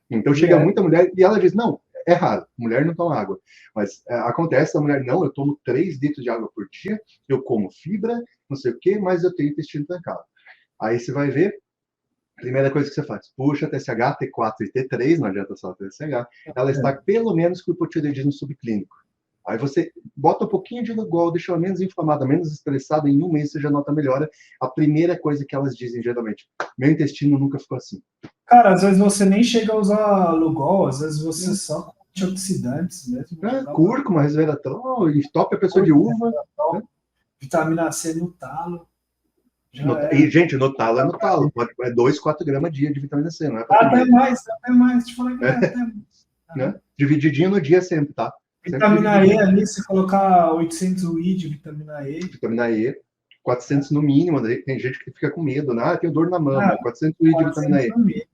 Então chega muita mulher e ela diz, não, é raro, mulher não toma água. Mas acontece, a mulher, não, eu tomo 3 litros de água por dia, eu como fibra, não sei o quê, mas eu tenho intestino trancado. Aí você vai ver, primeira coisa que você faz, puxa TSH, T4 e T3, não adianta só TSH, ela está pelo menos com hipotireoidismo subclínico. Aí você bota um pouquinho de Lugol, deixa ela menos inflamada, menos estressada, em um mês você já nota melhora. A primeira coisa que elas dizem, geralmente, meu intestino nunca ficou assim. Cara, às vezes você nem chega a usar Lugol, às vezes você só com antioxidantes mesmo. Cúrcuma, resveratrol, entope a pessoa de uva. Vitamina C no talo. E, gente, no talo é no talo. É 2, 4 gramas dia de vitamina C, não é? Até mais. Te falei que até mais. Divididinho no dia sempre, tá? Vitamina E ali, se colocar 800 UI de vitamina E. Vitamina E, 400 no mínimo, daí tem gente que fica com medo, né? Tenho dor na mama, 400 UI de vitamina E. No mínimo,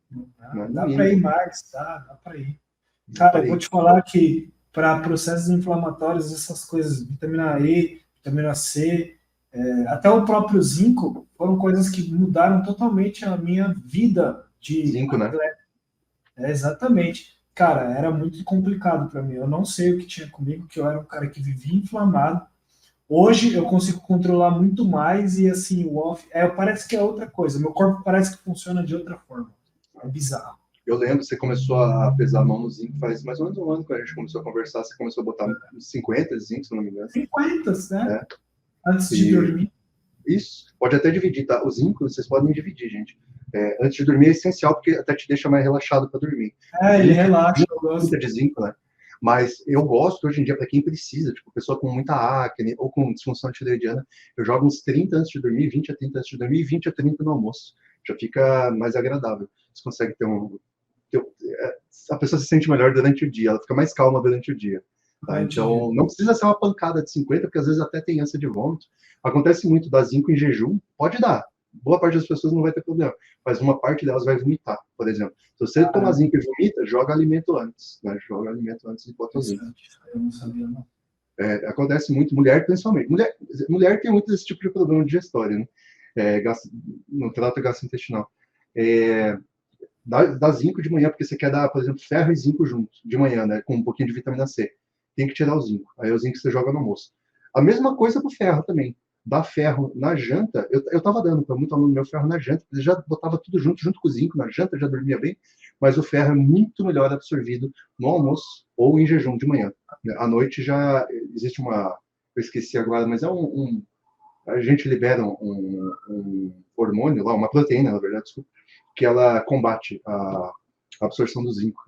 Né? dá para ir mais, tá? Dá para ir. Dá Cara, eu vou te falar que para processos inflamatórios, essas coisas, vitamina E, vitamina C, até o próprio zinco, foram coisas que mudaram totalmente a minha vida de zinco, né? Exatamente. Cara, era muito complicado para mim. Eu não sei o que tinha comigo, que eu era um cara que vivia inflamado. Hoje eu consigo controlar muito mais e assim, o off, parece que é outra coisa. Meu corpo parece que funciona de outra forma. É bizarro. Eu lembro que você começou a pesar a mão no zinco faz mais ou menos um ano que a gente começou a conversar. Você começou a botar 50 de zinco, se não me engano. 50, né? Antes de dormir. Isso. Pode até dividir, tá? O zinco, vocês podem dividir, gente. Antes de dormir é essencial, porque até te deixa mais relaxado para dormir. Ele relaxa, eu gosto. De zinco, né? Mas eu gosto, hoje em dia, para quem precisa, tipo, pessoa com muita acne ou com disfunção tireoidiana, eu jogo uns 30 antes de dormir, 20 a 30 antes de dormir e 20 a 30 no almoço. Já fica mais agradável. Você consegue ter a pessoa se sente melhor durante o dia, ela fica mais calma durante o dia. Tá? Então, não precisa ser uma pancada de 50, porque às vezes até tem ânsia de vômito. Acontece muito, dar zinco em jejum, pode dar. Boa parte das pessoas não vai ter problema, mas uma parte delas vai vomitar, por exemplo. Se você tomar zinco e vomita, joga alimento antes, né? Joga alimento antes de botar zinco. Eu não sabia, não. Acontece muito, mulher principalmente. Mulher tem muito esse tipo de problema digestório, né? No trato gastrointestinal. Dá zinco de manhã, porque você quer dar, por exemplo, ferro e zinco junto, de manhã, né? Com um pouquinho de vitamina C. Tem que tirar o zinco. Aí o zinco você joga no almoço. A mesma coisa pro ferro também. Dá ferro na janta. Eu tava dando para muito aluno meu ferro na janta, ele já botava tudo junto com o zinco na janta, já dormia bem, mas o ferro é muito melhor absorvido no almoço ou em jejum de manhã. À noite já existe uma, eu esqueci agora, mas a gente libera um hormônio lá, uma proteína, na verdade, desculpa, que ela combate a absorção do zinco,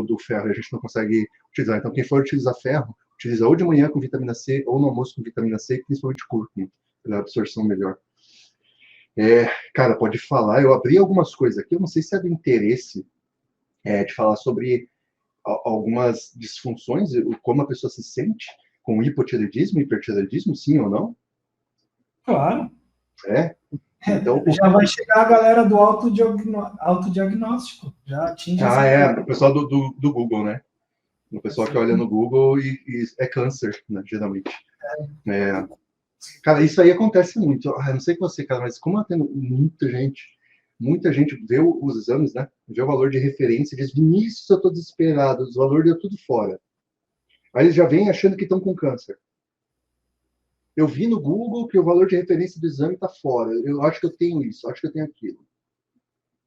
do ferro, a gente não consegue utilizar. Então, quem for utilizar ferro, utiliza ou de manhã com vitamina C, ou no almoço com vitamina C, principalmente cúrcuma, para absorção melhor. Cara, pode falar, eu abri algumas coisas aqui, eu não sei se é do interesse de falar sobre algumas disfunções, como a pessoa se sente com hipotireoidismo, hipertireoidismo, sim ou não? Claro. Então, já vai chegar a galera do autodiagnóstico. Já atinge o pessoal do Google, né? O pessoal que olha no Google e é câncer, né, geralmente. Cara, isso aí acontece muito. Eu não sei com você, cara, mas como eu tenho muita gente vê os exames, né? Vê o valor de referência e diz, Vinícius, eu tô desesperado, os valores deu tudo fora. Aí eles já vêm achando que estão com câncer. Eu vi no Google que o valor de referência do exame está fora. Eu acho que eu tenho isso, acho que eu tenho aquilo.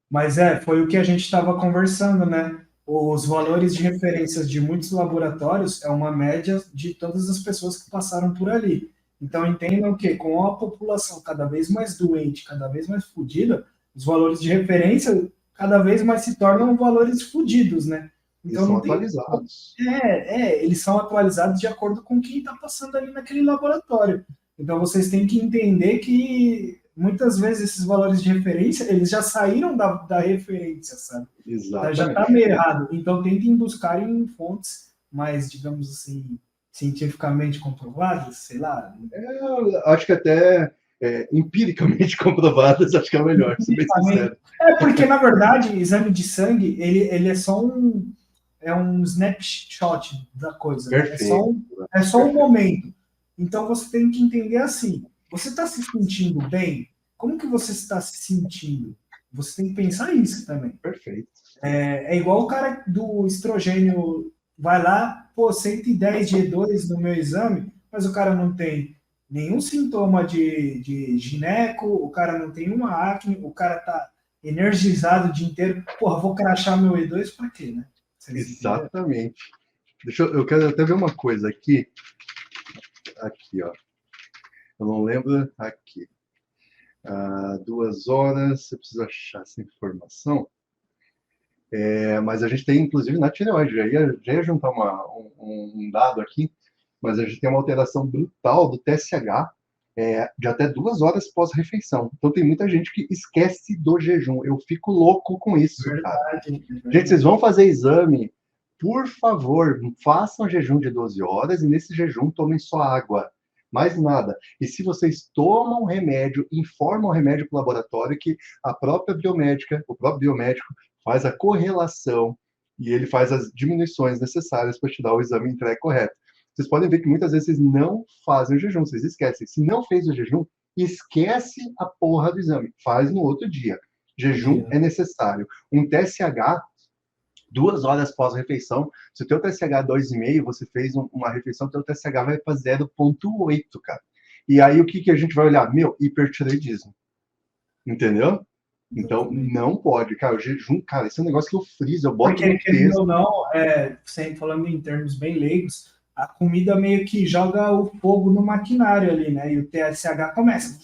Mas foi o que a gente estava conversando, né? Os valores de referências de muitos laboratórios é uma média de todas as pessoas que passaram por ali. Então entendam que com a população cada vez mais doente, cada vez mais fodida, os valores de referência cada vez mais se tornam valores fodidos, né? Então, eles são atualizados. Eles são atualizados de acordo com quem está passando ali naquele laboratório. Então vocês têm que entender que muitas vezes esses valores de referência, eles já saíram da referência, sabe? Exatamente. Já está meio errado. Então tentem buscar em fontes mais, digamos assim, cientificamente comprovadas, sei lá. Acho que até empiricamente comprovadas, acho que é o melhor, se bem sincero. Porque, na verdade, exame de sangue, ele é só um snapshot da coisa. Perfeito, né? É só um momento. Então você tem que entender assim, você está se sentindo bem? Como que você está se sentindo? Você tem que pensar isso também. Perfeito. É igual o cara do estrogênio vai lá, 110 de E2 no meu exame, mas o cara não tem nenhum sintoma de gineco, o cara não tem uma acne, o cara tá energizado o dia inteiro. Vou crachar meu E2 para quê, né? Exatamente. Eu quero até ver uma coisa aqui. Aqui, ó. Eu não lembro. Aqui. 2 horas. Eu preciso achar essa informação. Mas a gente tem, inclusive, na tireoide. Já ia juntar um dado aqui, mas a gente tem uma alteração brutal do TSH de até 2 horas pós-refeição. Então tem muita gente que esquece do jejum. Eu fico louco com isso, cara. Gente, vocês vão fazer exame, por favor, façam jejum de 12 horas e nesse jejum tomem só água. Mais nada. E se vocês tomam remédio, informam o remédio para o laboratório que a própria biomédica, o próprio biomédico faz a correlação e ele faz as diminuições necessárias para te dar o exame entregue correto. Vocês podem ver que muitas vezes vocês não fazem o jejum, vocês esquecem. Se não fez o jejum, esquece a porra do exame. Faz no outro dia. Jejum é necessário. Um TSH 2 horas pós-refeição. Se o teu TSH é 2,5, você fez uma refeição, o teu TSH vai para 0,8, cara. E aí o que a gente vai olhar? Meu, hipertireoidismo. Entendeu? Então, não pode. Cara, o jejum, cara, esse é um negócio que eu friso, eu boto porque, no texto. Ou não, sempre falando em termos bem leigos, a comida meio que joga o fogo no maquinário ali, né? E o TSH começa.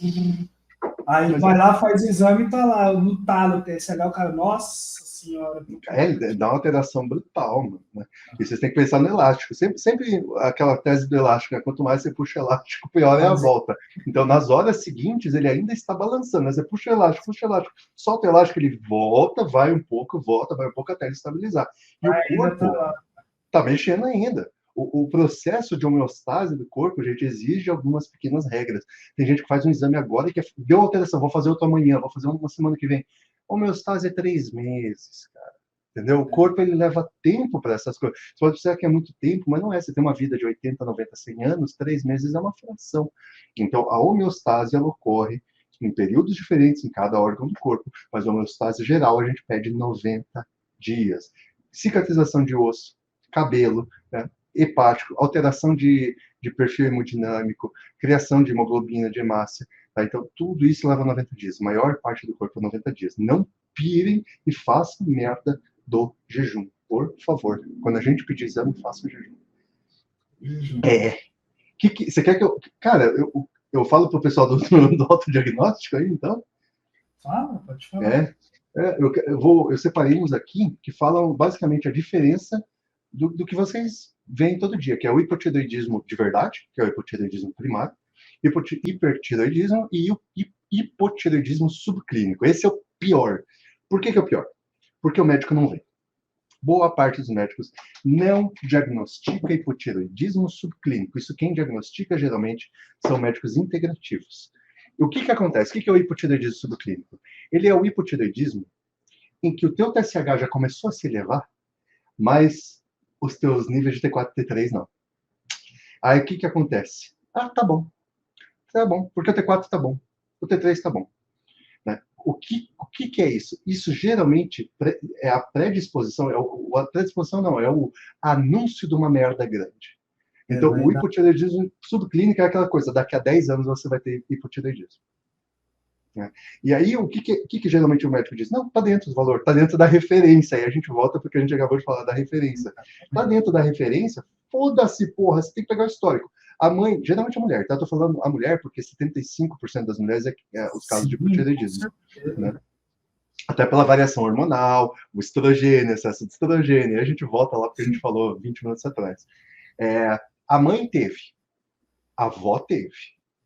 Aí vai lá, faz o exame e tá lá, no talo, o TSH, o cara, nossa senhora. Dá uma alteração brutal, mano, né? E vocês têm que pensar no elástico. Sempre aquela tese do elástico, né? Quanto mais você puxa o elástico, pior é a volta. Então, nas horas seguintes, ele ainda está balançando, mas você puxa o elástico, solta o elástico, ele volta, vai um pouco, volta, vai um pouco até ele estabilizar. E o corpo tá mexendo ainda. O processo de homeostase do corpo, gente, exige algumas pequenas regras. Tem gente que faz um exame agora e que deu alteração, vou fazer outro amanhã, vou fazer uma semana que vem. Homeostase é 3 meses, cara. Entendeu? O corpo, ele leva tempo para essas coisas. Você pode dizer que é muito tempo, mas não é. Você tem uma vida de 80, 90, 100 anos, 3 meses é uma fração. Então, a homeostase, ela ocorre em períodos diferentes em cada órgão do corpo, mas a homeostase geral a gente pede 90 dias. Cicatrização de osso, cabelo, né? Hepático, alteração de perfil hemodinâmico, criação de hemoglobina, de hemácia. Tá? Então, tudo isso leva 90 dias. A maior parte do corpo é 90 dias. Não pirem e façam merda do jejum. Por favor. Quando a gente pedir exame, faça o jejum. Você quer que eu... Cara, eu falo pro pessoal do autodiagnóstico aí, então? Fala, pode falar. Eu separei uns aqui que falam basicamente a diferença do que vocês veem todo dia, que é o hipotireoidismo de verdade, que é o hipotireoidismo primário, hipertireoidismo e o hipotireoidismo subclínico. Esse é o pior. Por que é o pior? Porque o médico não vê. Boa parte dos médicos não diagnostica hipotireoidismo subclínico. Isso quem diagnostica geralmente são médicos integrativos. E o que acontece? O que é o hipotireoidismo subclínico? Ele é o hipotireoidismo em que o teu TSH já começou a se elevar, mas os teus níveis de T4 e T3 não. Aí o que acontece? Ah, tá bom, porque o T4 tá bom, o T3 tá bom. Né? O que é isso? Isso geralmente é a predisposição, a predisposição não, é o anúncio de uma merda grande. Então, o hipotireoidismo subclínico é aquela coisa, daqui a 10 anos você vai ter hipotireoidismo. Né? E aí, o que geralmente o médico diz? Não, tá dentro do valor, tá dentro da referência. Aí a gente volta porque a gente acabou de falar da referência. Tá dentro da referência? Foda-se, porra, você tem que pegar o histórico. A mãe, geralmente a mulher, tá? Eu tô falando a mulher porque 75% das mulheres é os casos de hipotireoidismo. Né? Até pela variação hormonal, o estrogênio, excesso de estrogênio. E a gente volta lá porque a gente falou 20 minutos atrás. A mãe teve, a avó teve,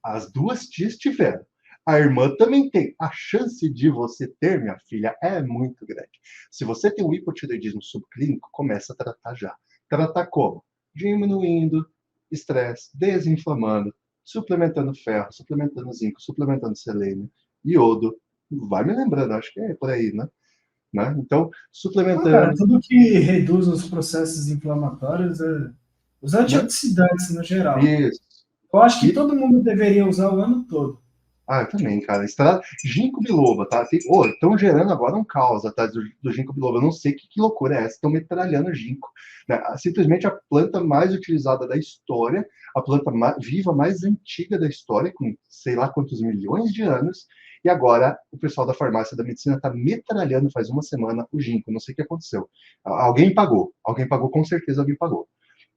as duas tias tiveram. A irmã também tem. A chance de você ter, minha filha, é muito grande. Se você tem um hipotireoidismo subclínico, começa a tratar já. Tratar como? Diminuindo estresse, desinflamando, suplementando ferro, suplementando zinco, suplementando selênio, iodo. Vai me lembrando, acho que é por aí, né? Então, suplementando... Cara, tudo que reduz os processos inflamatórios, os antioxidantes no geral. Isso. Eu acho que todo mundo deveria usar o ano todo. Ah, eu também, cara. Ginkgo biloba, tá? Estão gerando agora um caos atrás do ginkgo biloba. Eu não sei que loucura é essa. Estão metralhando ginkgo. Né? Simplesmente a planta mais utilizada da história, a planta viva mais antiga da história, com sei lá quantos milhões de anos. E agora o pessoal da farmácia da medicina está metralhando faz uma semana o ginkgo. Não sei o que aconteceu. Alguém pagou. Alguém pagou, com certeza alguém pagou.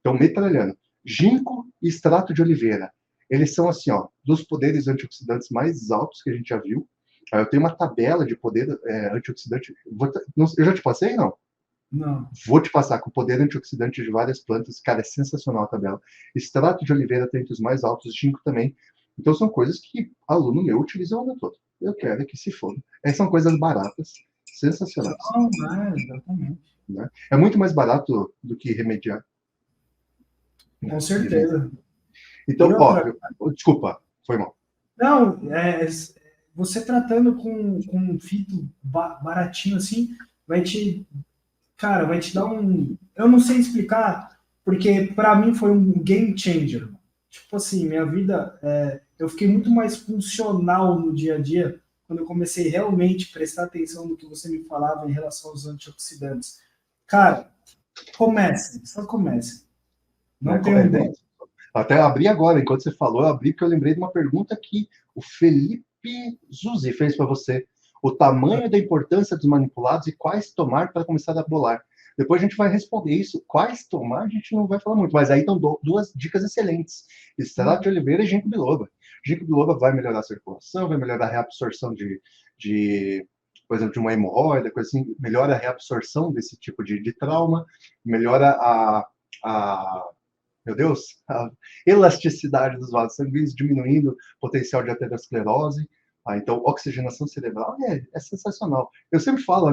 Então, metralhando. Ginkgo e extrato de oliveira. Eles são, assim, ó, dos poderes antioxidantes mais altos que a gente já viu. Eu tenho uma tabela de poder antioxidante. Eu já te passei, não? Não. Vou te passar com o poder antioxidante de várias plantas. Cara, é sensacional a tabela. Extrato de oliveira tem entre os mais altos, ginkgo também. Então, são coisas que aluno meu utiliza o ano todo. Eu quero que se foda. São coisas baratas, sensacionais. Não, exatamente. né? É muito mais barato do que remediar. Com certeza. Então, E outra, desculpa, foi mal. não, você tratando com um fito baratinho assim, cara, vai te dar um. Eu não sei explicar, porque para mim foi um game changer. Tipo assim, minha vida, eu fiquei muito mais funcional no dia a dia quando eu comecei realmente a prestar atenção no que você me falava em relação aos antioxidantes. Cara, comecem, só comecem. Não tenham dó. Até abri agora, enquanto você falou, eu abri porque eu lembrei de uma pergunta que o Felipe Zuzzi fez para você. O tamanho da importância dos manipulados e quais tomar para começar a bolar. Depois a gente vai responder isso. Quais tomar, a gente não vai falar muito, mas aí estão duas dicas excelentes. Extrato de oliveira e ginkgo biloba. Ginkgo biloba vai melhorar a circulação, vai melhorar a reabsorção por exemplo, de uma hemorroida, coisa assim, melhora a reabsorção desse tipo de trauma, melhora meu Deus, a elasticidade dos vasos sanguíneos, diminuindo o potencial de aterosclerose. Então, oxigenação cerebral é sensacional. Eu sempre falo,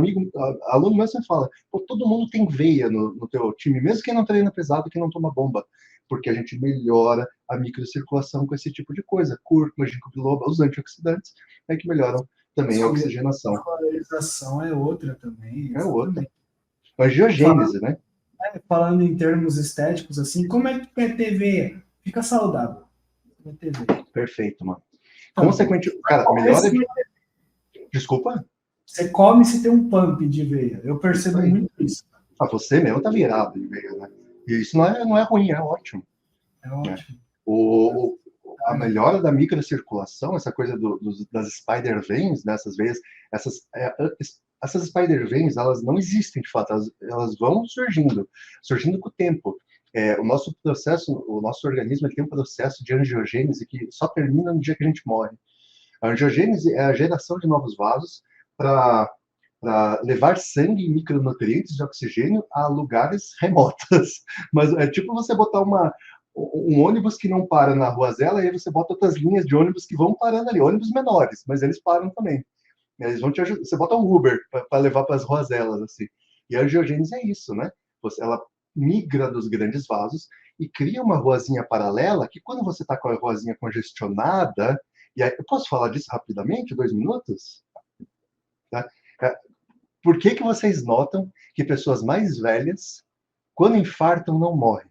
aluno meu sempre fala, todo mundo tem veia no teu time, mesmo quem não treina pesado, quem não toma bomba, porque a gente melhora a microcirculação com esse tipo de coisa. Cúrcuma, ginkgo biloba, os antioxidantes, que melhoram também a oxigenação. A valorização é outra também. É outra. A angiogênese, né? Falando em termos estéticos, assim, como é que é ter veia? Fica saudável. Perfeito, mano. Consequentemente, cara, melhora de... Desculpa? Você come se tem um pump de veia. Eu percebo muito isso. Você mesmo tá virado de veia, né? E isso não é ruim, é ótimo. É ótimo. A melhora da microcirculação, essa coisa das spider veins, dessas veias, essas spider veins, elas não existem de fato, elas vão surgindo com o tempo. O nosso organismo tem um processo de angiogênese que só termina no dia que a gente morre. A angiogênese é a geração de novos vasos para levar sangue e micronutrientes de oxigênio a lugares remotos. Mas é tipo você botar um ônibus que não para na Ruazela, e aí você bota outras linhas de ônibus que vão parando ali, ônibus menores, mas eles param também. Eles vão te ajudar. Você bota um Uber para levar para as Ruazelas, assim. E a angiogênese é isso, né? Ela migra dos grandes vasos e cria uma ruazinha paralela que, quando você está com a ruazinha congestionada, e aí, eu posso falar disso rapidamente, 2 minutos? Tá? Por que vocês notam que pessoas mais velhas, quando infartam, não morrem?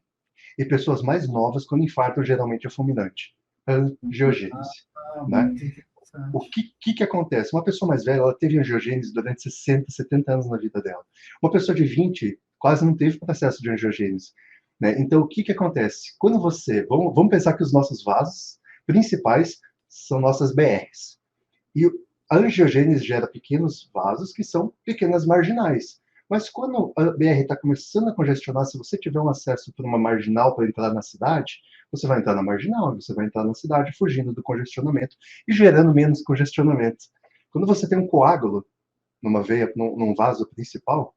E pessoas mais novas, quando infartam, geralmente é fulminante. Angiogênese. Né? O que acontece? Uma pessoa mais velha, ela teve angiogênese durante 60, 70 anos na vida dela. Uma pessoa de 20 quase não teve processo de angiogênese. Né? Então, o que acontece? Quando vamos pensar que os nossos vasos principais são nossas BRs. E a angiogênese gera pequenos vasos que são pequenas marginais. Mas quando a BR está começando a congestionar, se você tiver um acesso por uma marginal para entrar na cidade, você vai entrar na marginal, você vai entrar na cidade fugindo do congestionamento e gerando menos congestionamento. Quando você tem um coágulo numa veia, num vaso principal,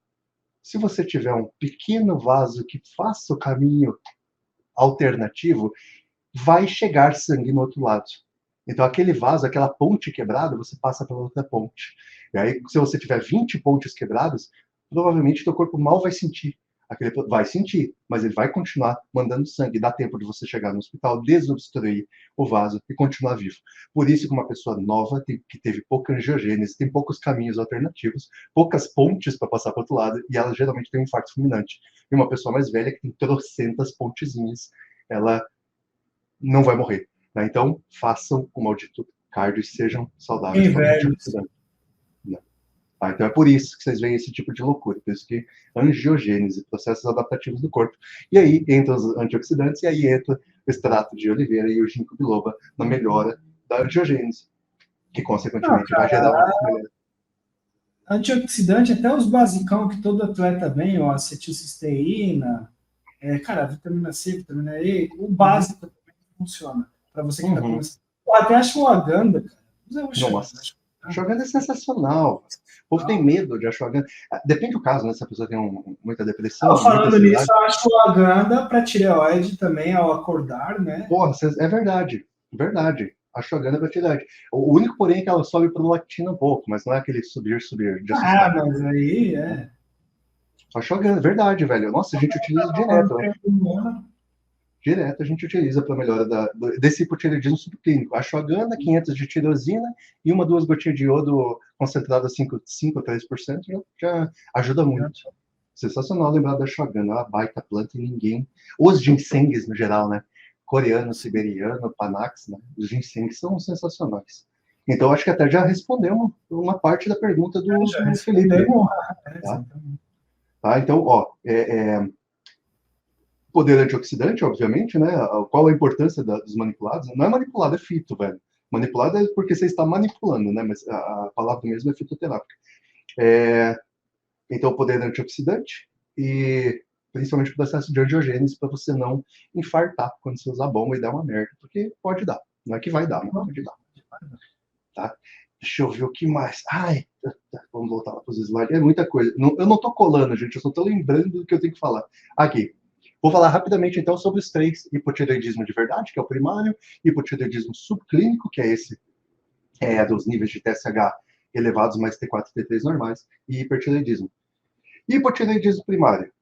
se você tiver um pequeno vaso que faça o caminho alternativo, vai chegar sangue no outro lado. Então, aquele vaso, aquela ponte quebrada, você passa pela outra ponte. E aí, se você tiver 20 pontes quebradas, provavelmente teu corpo mal vai sentir. Vai sentir, mas ele vai continuar mandando sangue. Dá tempo de você chegar no hospital, desobstruir o vaso e continuar vivo. Por isso que uma pessoa nova, que teve pouca angiogênese, tem poucos caminhos alternativos, poucas pontes para passar para o outro lado, e ela geralmente tem um infarto fulminante. E uma pessoa mais velha, que tem trocentas pontezinhas, ela não vai morrer. Né? Então, façam o maldito cardio e sejam saudáveis para o antioxidante. Então é por isso que vocês veem esse tipo de loucura, por isso que angiogênese, processos adaptativos do corpo. E aí entra os antioxidantes, e aí entra o extrato de oliveira e o ginkgo biloba na melhora da angiogênese, que consequentemente vai gerar uma melhora. Antioxidante, até os basicão que todo atleta vem, ó, acetilcisteína, cara, vitamina C, vitamina E, o básico também funciona. Para você que está começando. Eu até ashwagandha, cara. Nossa, ashwagandha é sensacional. O povo tem medo de ashwagandha. Depende do caso, né? Se a pessoa tem muita depressão. Falando nisso, a ashwagandha para tireoide também, ao acordar, né? Porra, é verdade. Verdade. Ashwagandha para tireoide. O único, porém, é que ela sobe prolactina um pouco, mas não é aquele subir de assustar. Mas aí é. Ashwagandha, verdade, velho. Nossa, a gente utiliza direto, né? Direto a gente utiliza para melhora desse hipotireoidismo subclínico. Ashwagandha, 500 de tirosina e uma, duas gotinhas de iodo concentrada 5 a 3% já ajuda muito. Sensacional lembrar da ashwagandha, uma baita planta e ninguém... Os ginsengs no geral, né? Coreano, siberiano, panax, né? Os ginsengs são sensacionais. Então, acho que até já respondemos uma parte da pergunta do Felipe. Tá? Tá? Então, ó, poder antioxidante, obviamente, né? Qual a importância dos manipulados? Não é manipulado, é fito, velho. Manipulado é porque você está manipulando, né? Mas a palavra mesmo é fitoterápica. Então, poder antioxidante e principalmente o processo de angiogênese para você não infartar quando você usar bomba e dar uma merda, porque pode dar. Não é que vai dar, mas pode dar. Tá? Deixa eu ver o que mais. Ai, vamos voltar lá para os slides. É muita coisa. Eu não estou colando, gente. Eu só estou lembrando do que eu tenho que falar. Aqui. Vou falar rapidamente, então, sobre os três: hipotireoidismo de verdade, que é o primário, hipotireoidismo subclínico, que é esse dos níveis de TSH elevados mais T4 e T3 normais, e hipertireoidismo. Hipotireoidismo primário: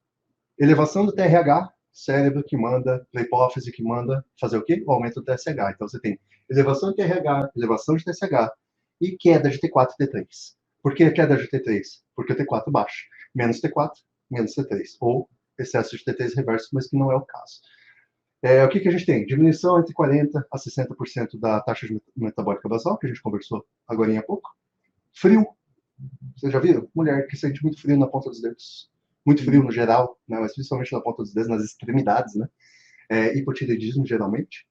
elevação do TRH, cérebro que manda, a hipófise que manda fazer o quê? O aumento do TSH. Então, você tem elevação de TRH, elevação de TSH e queda de T4 e T3. Por que queda de T3? Porque o T4 baixo. Menos T4, menos T3. Ou excesso de T3 reverso, mas que não é o caso. O que a gente tem? Diminuição entre 40% a 60% da taxa de metabólica basal, que a gente conversou agora há pouco. Frio. Vocês já viram? Mulher que sente muito frio na ponta dos dedos. Muito frio no geral, né? Mas principalmente na ponta dos dedos, nas extremidades, né? Hipotireoidismo, geralmente.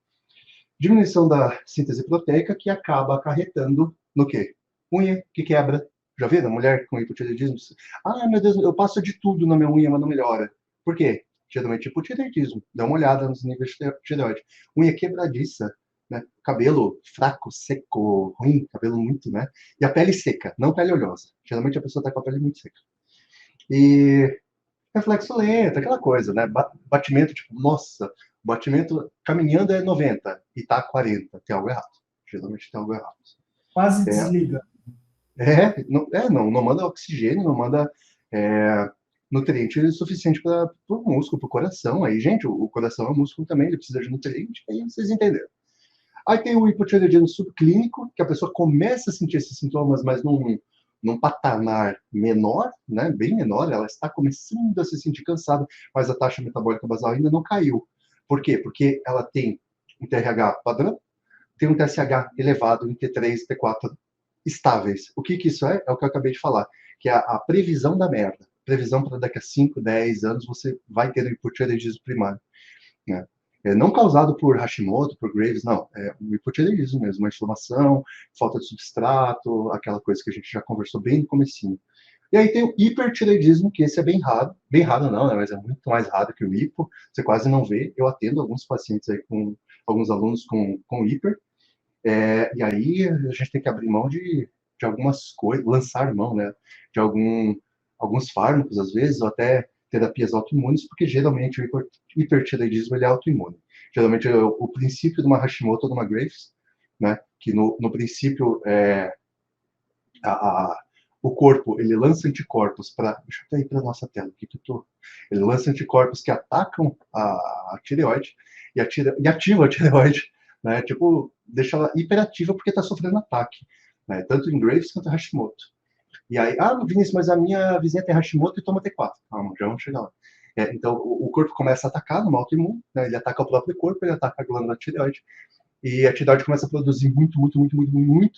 Diminuição da síntese proteica, que acaba acarretando no quê? Unha que quebra. Já viram? Mulher com hipotireoidismo. Ah, meu Deus, eu passo de tudo na minha unha, mas não melhora. Por quê? Geralmente hipotireoidismo. Dá uma olhada nos níveis de tireoide. Unha quebradiça, né? Cabelo fraco, seco, ruim, cabelo muito, né? E a pele seca, não pele oleosa. Geralmente a pessoa está com a pele muito seca. E reflexo lento, aquela coisa, né? Batimento, tipo, nossa, batimento caminhando é 90 e tá 40, tem algo errado. Geralmente tem algo errado. Quase desliga. Não manda oxigênio, não manda nutriente suficiente para o músculo, para o coração. Aí, gente, o coração é um músculo também, ele precisa de nutriente, aí vocês entenderam. Aí tem o hipotireoidismo subclínico, que a pessoa começa a sentir esses sintomas, mas num patamar menor, né, bem menor, ela está começando a se sentir cansada, mas a taxa metabólica basal ainda não caiu. Por quê? Porque ela tem um TRH padrão, tem um TSH elevado em T3 e T4 estáveis. O que isso é? É o que eu acabei de falar, que é a previsão da merda. Previsão para daqui a 5, 10 anos você vai ter um hipotireoidismo primário. Né? Não causado por Hashimoto, por Graves, não. É um hipotireoidismo mesmo, uma inflamação, falta de substrato, aquela coisa que a gente já conversou bem no comecinho. E aí tem o hipertireoidismo, que esse é bem raro não, né? Mas é muito mais raro que o hipo, você quase não vê. Eu atendo alguns pacientes aí alguns alunos com hiper, e aí a gente tem que abrir mão de algumas coisas, lançar mão, né? De alguns fármacos, às vezes, ou até terapias autoimunes, porque geralmente o hipertireoidismo ele é autoimune. Geralmente o princípio de uma Hashimoto ou de uma Graves, né? Que no princípio o corpo ele lança anticorpos para. Deixa eu ir para a nossa tela aqui que eu tô. Ele lança anticorpos que atacam a tireoide e ativa a tireoide, né? Tipo, deixa ela hiperativa porque está sofrendo ataque, né? Tanto em Graves quanto em Hashimoto. E aí, Vinícius, mas a minha vizinha tem Hashimoto e toma T4. Calma, já vamos chegar lá. Então, o corpo começa a atacar no autoimune, né? Ele ataca o próprio corpo, ele ataca a glândula tireoide. E a tireoide começa a produzir muito.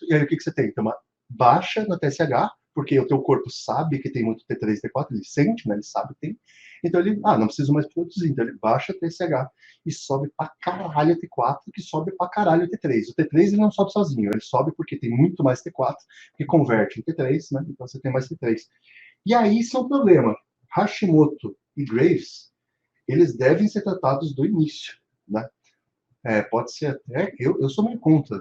E aí, o que você tem? Tem uma baixa no TSH, porque o teu corpo sabe que tem muito T3 e T4, ele sente, né? Ele sabe que tem. Então ele, não preciso mais produzir. Então ele baixa o TSH e sobe pra caralho o T4, que sobe pra caralho o T3. O T3 ele não sobe sozinho, ele sobe porque tem muito mais T4, que converte em T3, né? Então você tem mais T3. E aí isso é um problema. Hashimoto e Graves, eles devem ser tratados do início, né? Pode ser até. Eu sou meio contra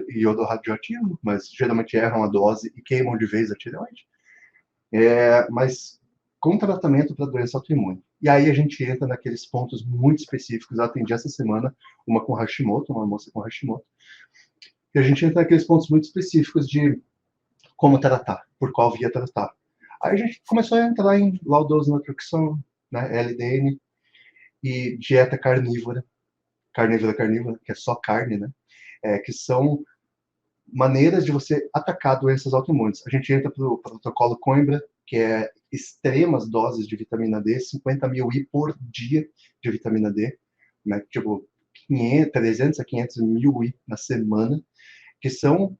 iodo radioativo, mas geralmente erram a dose e queimam de vez a tireoide. Mas com tratamento para doença autoimune. E aí a gente entra naqueles pontos muito específicos. Eu atendi essa semana uma moça com Hashimoto. E a gente entra naqueles pontos muito específicos de como tratar, por qual via tratar. Aí a gente começou a entrar em low dose naltrexone, né, LDN, e dieta carnívora, carnívora, que é só carne, né, que são maneiras de você atacar doenças autoimunes. A gente entra para o protocolo Coimbra, que é extremas doses de vitamina D, 50 mil I por dia de vitamina D, né? Tipo 300 a 500 mil I na semana, que são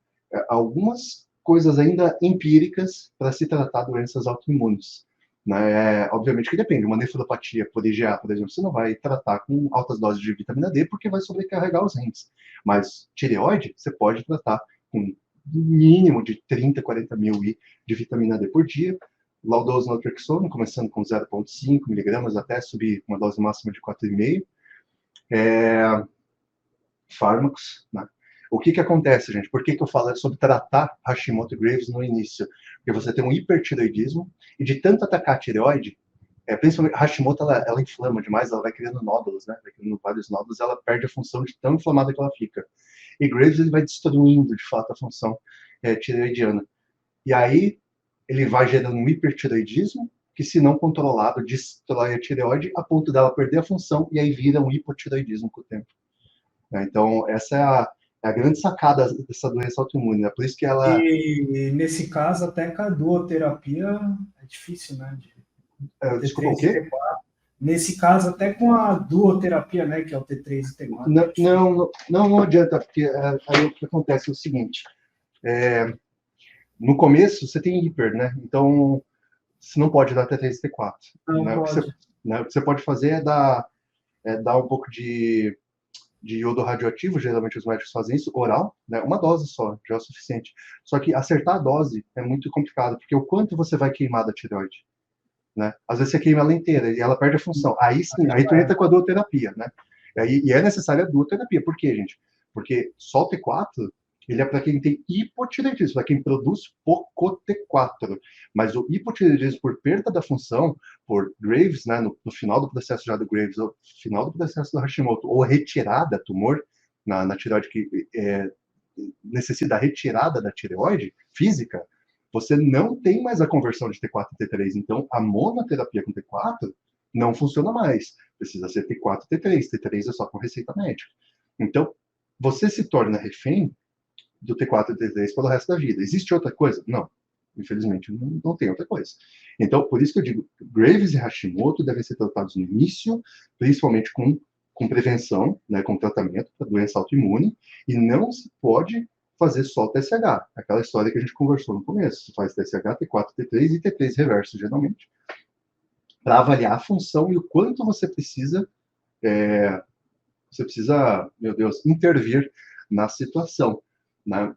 algumas coisas ainda empíricas para se tratar doenças autoimunes. Né? Obviamente que depende. Uma nefropatia por IgA, por exemplo, você não vai tratar com altas doses de vitamina D porque vai sobrecarregar os rins. Mas tireoide, você pode tratar com mínimo de 30, 40 mil I de vitamina D por dia. Low dose naltrexone, começando com 0,5 miligramas até subir uma dose máxima de 4,5. Fármacos, né? O que acontece, gente? Por que eu falo sobre tratar Hashimoto e Graves no início? Porque você tem um hipertireoidismo e de tanto atacar a tireoide, principalmente Hashimoto, ela inflama demais, ela vai criando nódulos, né? Vai criando vários nódulos, ela perde a função de tão inflamada que ela fica. E Graves, ele vai destruindo, de fato, a função tireoidiana. E aí, ele vai gerando um hipertireoidismo, que se não controlado, destrói a tireoide a ponto dela perder a função e aí vira um hipotireoidismo com o tempo. Então, essa é a grande sacada dessa doença autoimune. É por isso que ela... E nesse caso, até com a duoterapia é difícil, né? Desculpa, o T3 e quê? T4. Nesse caso, até com a duoterapia, né? Que é o T3 e T4. Não adianta, porque aí o que acontece é o seguinte. No começo, você tem hiper, né? Então, você não pode dar T3 e T4. Não Né? pode. O que você pode fazer é dar um pouco de iodo radioativo, geralmente os médicos fazem isso, oral, né? Uma dose só, já é o suficiente. Só que acertar a dose é muito complicado, porque o quanto você vai queimar da tireoide, né? Às vezes você queima ela inteira e ela perde a função. Aí sim, aí tu entra com a duoterapia, né? E é necessária a duoterapia. Por quê, gente? Porque só o T4, ele é para quem tem hipotireoidismo, para quem produz pouco T4. Mas o hipotireoidismo por perda da função, por Graves, né, no final do processo já do Graves, ou final do processo do Hashimoto, ou retirada, tumor na tireoide que necessita a retirada da tireoide física, você não tem mais a conversão de T4 e T3. Então, a monoterapia com T4 não funciona mais. Precisa ser T4 e T3. T3 é só com receita médica. Então, você se torna refém do T4 e T3 pelo resto da vida. Existe outra coisa? Não. Infelizmente, não tem outra coisa. Então, por isso que eu digo, Graves e Hashimoto devem ser tratados no início, principalmente com prevenção, né, com tratamento para doença autoimune, e não se pode fazer só TSH. Aquela história que a gente conversou no começo. Você faz TSH, T4, T3 e T3 reverso, geralmente, para avaliar a função e o quanto você precisa, meu Deus, intervir na situação. Né?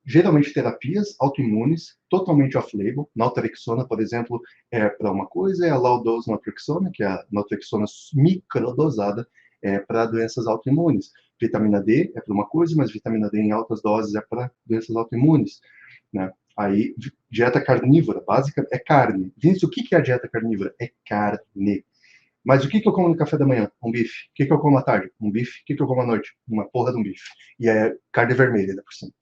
Geralmente terapias autoimunes, totalmente off-label. Naltrexona, por exemplo, é para uma coisa, é a low dose naltrexona, que é a naltrexona microdosada, para doenças autoimunes. Vitamina D é para uma coisa, mas vitamina D em altas doses é para doenças autoimunes. Né? Aí, dieta carnívora, básica, é carne. Vince, o que é a dieta carnívora? É carne. Mas o que eu como no café da manhã? Um bife. O que eu como à tarde? Um bife. O que eu como à noite? Uma porra de um bife. E é carne vermelha, por cima.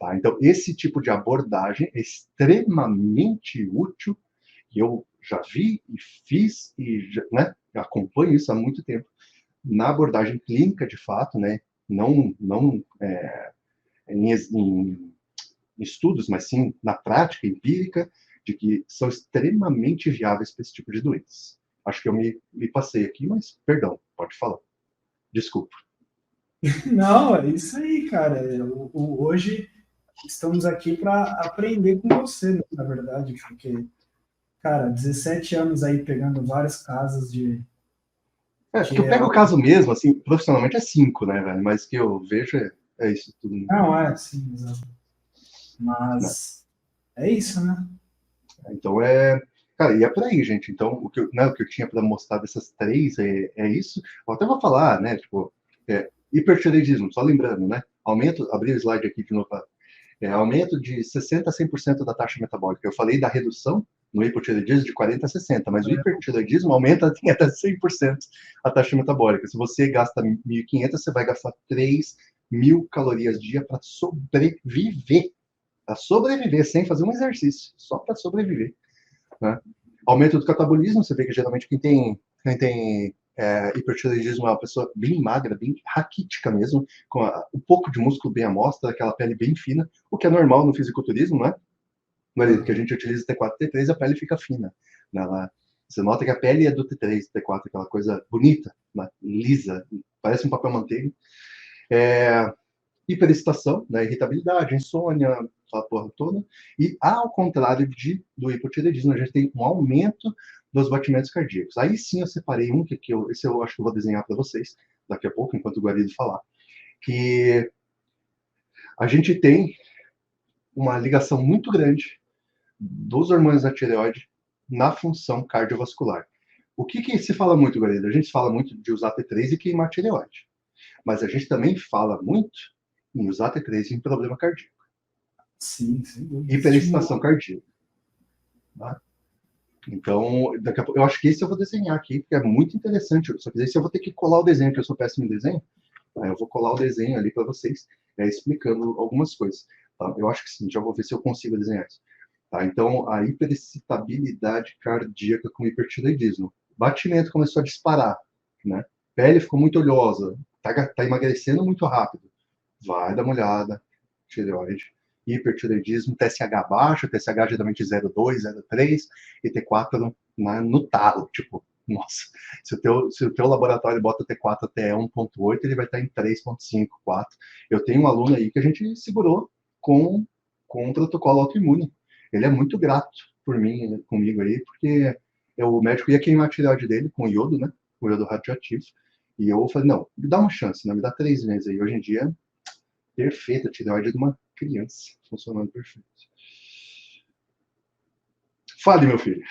Tá? Então, esse tipo de abordagem é extremamente útil, e eu já vi e fiz, e né, acompanho isso há muito tempo, na abordagem clínica, de fato, né, não em estudos, mas sim na prática empírica, de que são extremamente viáveis para esse tipo de doenças. Acho que eu me passei aqui, mas, perdão, pode falar. Desculpa. Não, é isso aí, cara. Hoje estamos aqui para aprender com você, na verdade, porque, cara, 17 anos aí pegando vários casos de. Que eu pego o caso mesmo, assim, profissionalmente é 5, né, velho? Mas que eu vejo é isso tudo. Não, sim, exato. Mas é isso, né? Então cara, e é por aí, gente. Então, o que eu tinha para mostrar dessas três é isso. Eu até vou falar, né? Tipo, hipertireoidismo, só lembrando, né? Abrir o slide aqui de novo. Aumento de 60% a 100% da taxa metabólica. Eu falei da redução no hipotireoidismo de 40% a 60%, mas o hipertireoidismo aumenta até 100% a taxa metabólica. Se você gasta 1.500, você vai gastar 3.000 calorias dia para sobreviver. Para sobreviver, sem fazer um exercício, só para sobreviver. né? Aumento do catabolismo, você vê que geralmente quem tem hipertireoidismo é uma pessoa bem magra, bem raquítica mesmo, com um pouco de músculo bem à mostra, aquela pele bem fina, o que é normal no fisiculturismo, né? Que a gente utiliza T4 e T3, a pele fica fina. Né? Você nota que a pele é do T3, T4, aquela coisa bonita, né? Lisa, parece um papel manteiga. Hiperexcitação, né? Irritabilidade, insônia, aquela porra toda. E ao contrário do hipotireoidismo, a gente tem um aumento dos batimentos cardíacos. Aí sim eu separei um, esse eu acho que eu vou desenhar para vocês daqui a pouco, enquanto o Guarido falar, que a gente tem uma ligação muito grande dos hormônios da tireoide na função cardiovascular. O que se fala muito, Guarido? A gente fala muito de usar T3 e queimar a tireoide. Mas a gente também fala muito em usar T3 em problema cardíaco. Sim, sem dúvida. Hiperexcitação cardíaca. Tá? Então, daqui a pouco, eu acho que esse eu vou desenhar aqui, porque é muito interessante. Só que esse eu vou ter que colar o desenho, que eu sou péssimo em desenho. Eu vou colar o desenho ali para vocês, explicando algumas coisas. Tá? Eu acho que sim, já vou ver se eu consigo desenhar isso. Tá? Então, a hiperexcitabilidade cardíaca com hipertireoidismo. Batimento começou a disparar, né? Pele ficou muito oleosa, tá emagrecendo muito rápido. Vai dar uma olhada, tireoide, hipertireoidismo, TSH baixo, TSH geralmente 0,2, 0,3 e T4 no talo, tipo, nossa, se o teu laboratório bota T4 até 1,8, ele vai estar em 3,5, 4. Eu tenho um aluno aí que a gente segurou com um protocolo autoimune. Ele é muito grato por mim, comigo aí, porque o médico ia queimar a tireoide dele com iodo, né? Com iodo radioativo. E eu falei, não, me dá uma chance, né? Me dá 3 meses aí. Hoje em dia, perfeita, a tireoide de uma criança, funcionando perfeito. Fale, meu filho.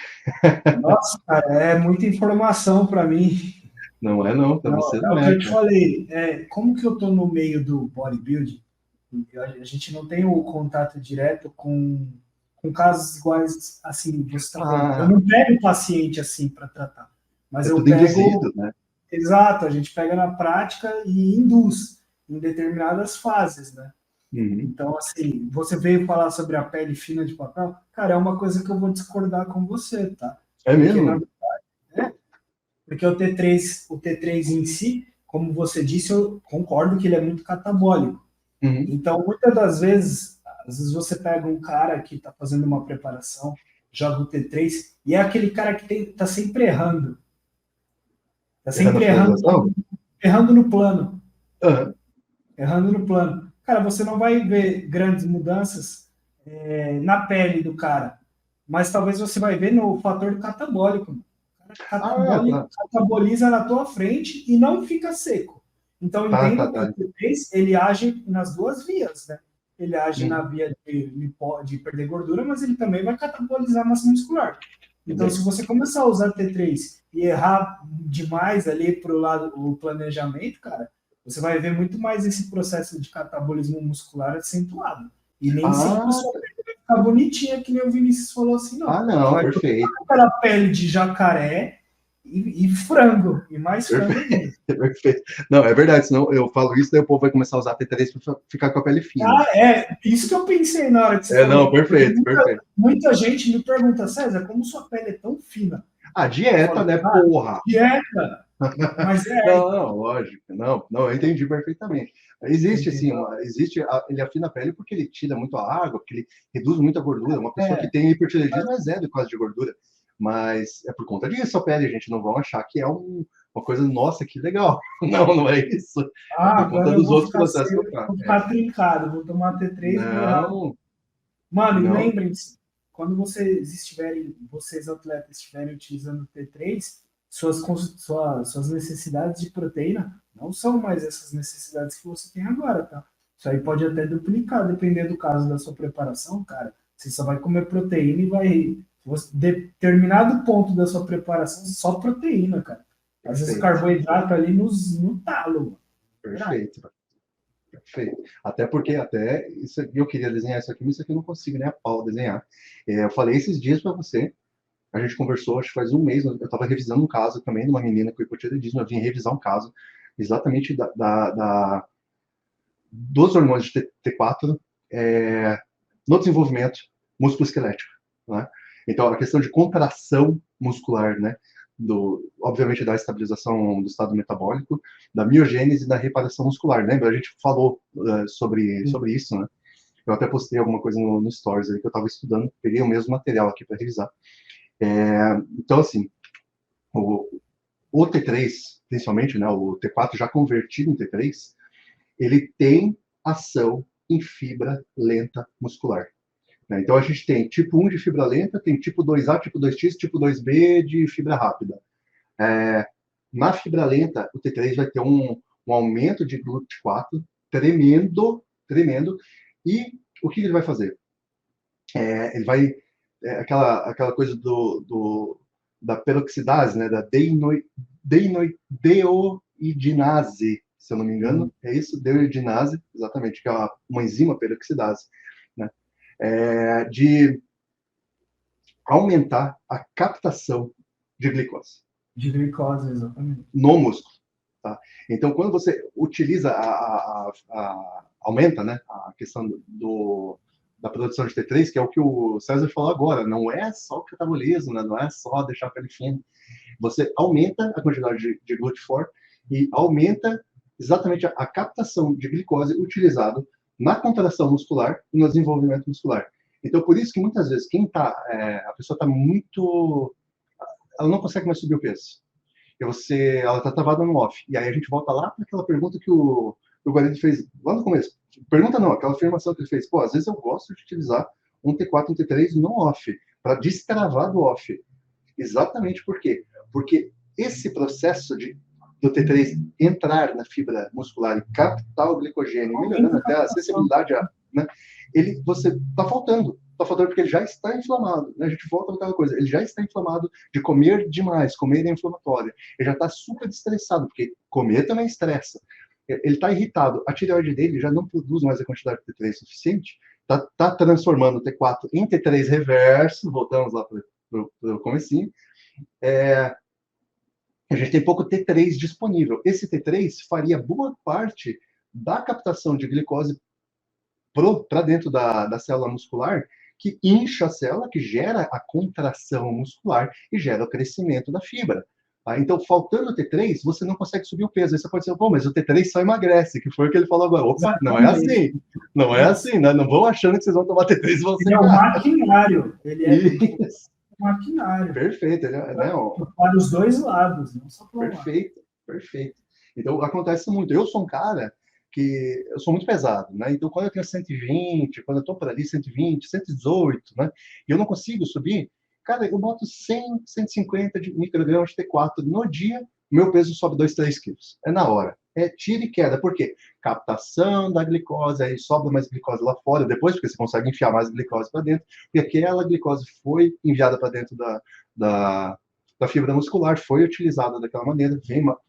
Nossa, cara, é muita informação para mim. Não é não, para você não é o é. que eu te falei, como que eu tô no meio do bodybuilding, a gente não tem o contato direto com casos iguais, assim, você está falando. Eu não pego o paciente assim para tratar, mas eu tudo pego... induzido, né? Exato, a gente pega na prática e induz em determinadas fases, né? Uhum. Então, assim, você veio falar sobre a pele fina de papel, cara, é uma coisa que eu vou discordar com você, tá? É mesmo? Porque o T3 em si, como você disse, eu concordo que ele é muito catabólico. Uhum. Então, muitas das vezes, às vezes você pega um cara que está fazendo uma preparação, joga o T3, e é aquele cara que está sempre errando. Está sempre errando no plano. Uhum. Errando no plano. Cara, você não vai ver grandes mudanças na pele do cara, mas talvez você vai ver no fator catabólico. O cara cataboliza na tua frente e não fica seco. Então, entenda que o T3, ele age nas duas vias, né? Ele age na via de perder gordura, mas ele também vai catabolizar massa muscular. Então, se você começar a usar T3 e errar demais ali para o lado do planejamento, cara, você vai ver muito mais esse processo de catabolismo muscular acentuado. E nem sempre sua pele vai ficar bonitinha, que nem o Vinícius falou assim, não. Não, perfeito. Aquela pele de jacaré e frango, e mais frango ainda. Perfeito. Não, é verdade, senão eu falo isso, daí o povo vai começar a usar T3 para ficar com a pele fina. Isso que eu pensei na hora que você falou. Não, perfeito, perfeito. Muita gente me pergunta, César, como sua pele é tão fina? A dieta, falo, né, porra? Dieta! Mas Não, lógico. Não, eu entendi perfeitamente. Existe, assim, ele afina a pele porque ele tira muito a água, porque ele reduz muito a gordura. Uma pessoa que tem hipertireoidismo é zero quase de gordura. Mas é por conta disso a pele, a gente não vão achar que é uma coisa, nossa, que legal. Não é isso. É por conta dos outros processos que eu faço. Vou ficar trincado, vou tomar T3. Não. Mano, e lembrem-se, quando vocês atletas estiverem utilizando T3, suas necessidades de proteína não são mais essas necessidades que você tem agora, tá? Isso aí pode até duplicar, dependendo do caso da sua preparação, cara. Você só vai comer proteína e vai... Determinado ponto da sua preparação, só proteína, cara. Às vezes carboidrato ali no talo. Perfeito. Perfeito. Até porque, isso aqui, eu queria desenhar isso aqui, mas isso aqui eu não consigo nem a pau desenhar. Eu falei esses dias para você, a gente conversou, acho que faz um mês, eu estava revisando um caso também de uma menina com hipotireoidismo, eu vim revisar um caso exatamente dos hormônios de T4 no desenvolvimento músculo-esquelético, né? Então, a questão de contração muscular, né? Obviamente, da estabilização do estado metabólico, da miogênese e da reparação muscular. Lembra? A gente falou sobre isso, né? Eu até postei alguma coisa no Stories aí que eu estava estudando, peguei o mesmo material aqui para revisar. Então, assim, o T3, principalmente, né, o T4 já convertido em T3, ele tem ação em fibra lenta muscular. Né? Então, a gente tem tipo 1 de fibra lenta, tem tipo 2A, tipo 2X, tipo 2B de fibra rápida. Na fibra lenta, o T3 vai ter um aumento de GLUT4 tremendo, tremendo. E o que ele vai fazer? Ele vai... aquela coisa da peroxidase, né, da deoidinase, se eu não me engano, é isso, deoidinase, exatamente, que é uma enzima peroxidase, né, de aumentar a captação de glicose. De glicose, exatamente. No músculo. Tá? Então, quando você utiliza, aumenta, né, a questão da produção de T3, que é o que o César falou agora, não é só o catabolismo, né, não é só deixar a pele fina. Você aumenta a quantidade de GLUT4 e aumenta exatamente a captação de glicose utilizado na contração muscular e no desenvolvimento muscular. Então, por isso que muitas vezes a pessoa está muito... Ela não consegue mais subir o peso. Ela está travada no off. E aí a gente volta lá para aquela pergunta que o Guarani fez lá no começo. Pergunta não, aquela afirmação que ele fez. Pô, às vezes eu gosto de utilizar um T4, um T3 no off, para destravar do off. Exatamente por quê? Porque esse processo do T3 entrar na fibra muscular e captar o glicogênio, melhorando até a acessibilidade, né, você está faltando. Está faltando porque ele já está inflamado. Né? A gente volta naquela coisa. Ele já está inflamado de comer demais. Comer é inflamatório. Ele já está super estressado, porque comer também estressa. Ele está irritado. A tireoide dele já não produz mais a quantidade de T3 suficiente. Está transformando o T4 em T3 reverso. Voltamos lá para o comecinho. A gente tem pouco T3 disponível. Esse T3 faria boa parte da captação de glicose para dentro da célula muscular, que incha a célula, que gera a contração muscular e gera o crescimento da fibra. Tá? Então, faltando o T3, você não consegue subir o peso. Aí você pode dizer, pô, mas o T3 só emagrece, que foi o que ele falou agora. Opa, não é assim. Não é assim, né? Não vão achando que vocês vão tomar T3 e vão ser. Ele é um maquinário. Ele é um maquinário. Perfeito. Ele é, né, para os dois lados, não só para um lado. Perfeito, perfeito. Então, acontece muito. Eu sou um cara que eu sou muito pesado, né? Então, quando eu tenho 120, quando eu tô por ali 120, 118, né? E eu não consigo subir, cara, eu boto 100, 150 de microgramas de T4 no dia, meu peso sobe 2, 3 quilos. É na hora. É tiro e queda. Por quê? Captação da glicose, aí sobra mais glicose lá fora, depois, porque você consegue enfiar mais glicose para dentro, porque aquela glicose foi enviada para dentro da fibra muscular, foi utilizada daquela maneira,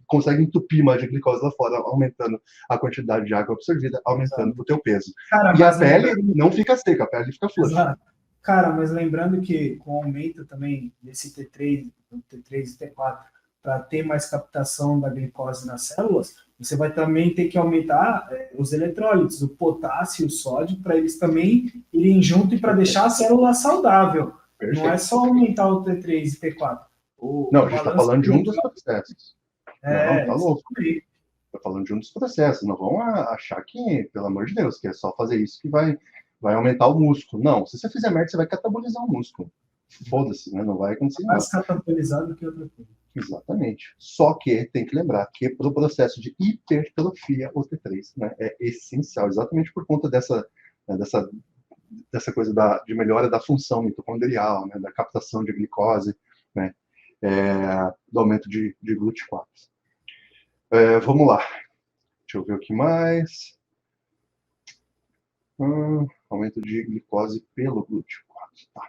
consegue entupir mais de glicose lá fora, aumentando a quantidade de água absorvida, aumentando o teu peso. Cara, e a pele não fica seca, a pele fica flush. Cara, mas lembrando que com o aumento também desse T3 e T4, para ter mais captação da glicose nas células, você vai também ter que aumentar os eletrólitos, o potássio e o sódio, para eles também irem junto e para deixar a célula saudável. Perfeito. Não é só aumentar o T3 e T4. Não, a gente está falando de um dos processos. Não, tá louco. Está falando de um dos processos. Não vão achar que, pelo amor de Deus, que é só fazer isso que vai aumentar o músculo. Não, se você fizer merda, você vai catabolizar o músculo. Foda-se, né? Não vai acontecer nada. Mais catabolizado do que outra coisa. Exatamente. Só que tem que lembrar que para o processo de hipertrofia, o T3, né, é essencial, exatamente por conta dessa coisa de melhora da função mitocondrial, né, da captação de glicose, né, do aumento de GLUT4. Vamos lá. Deixa eu ver o que mais. Aumento de glicose pelo GLUT4. Tá.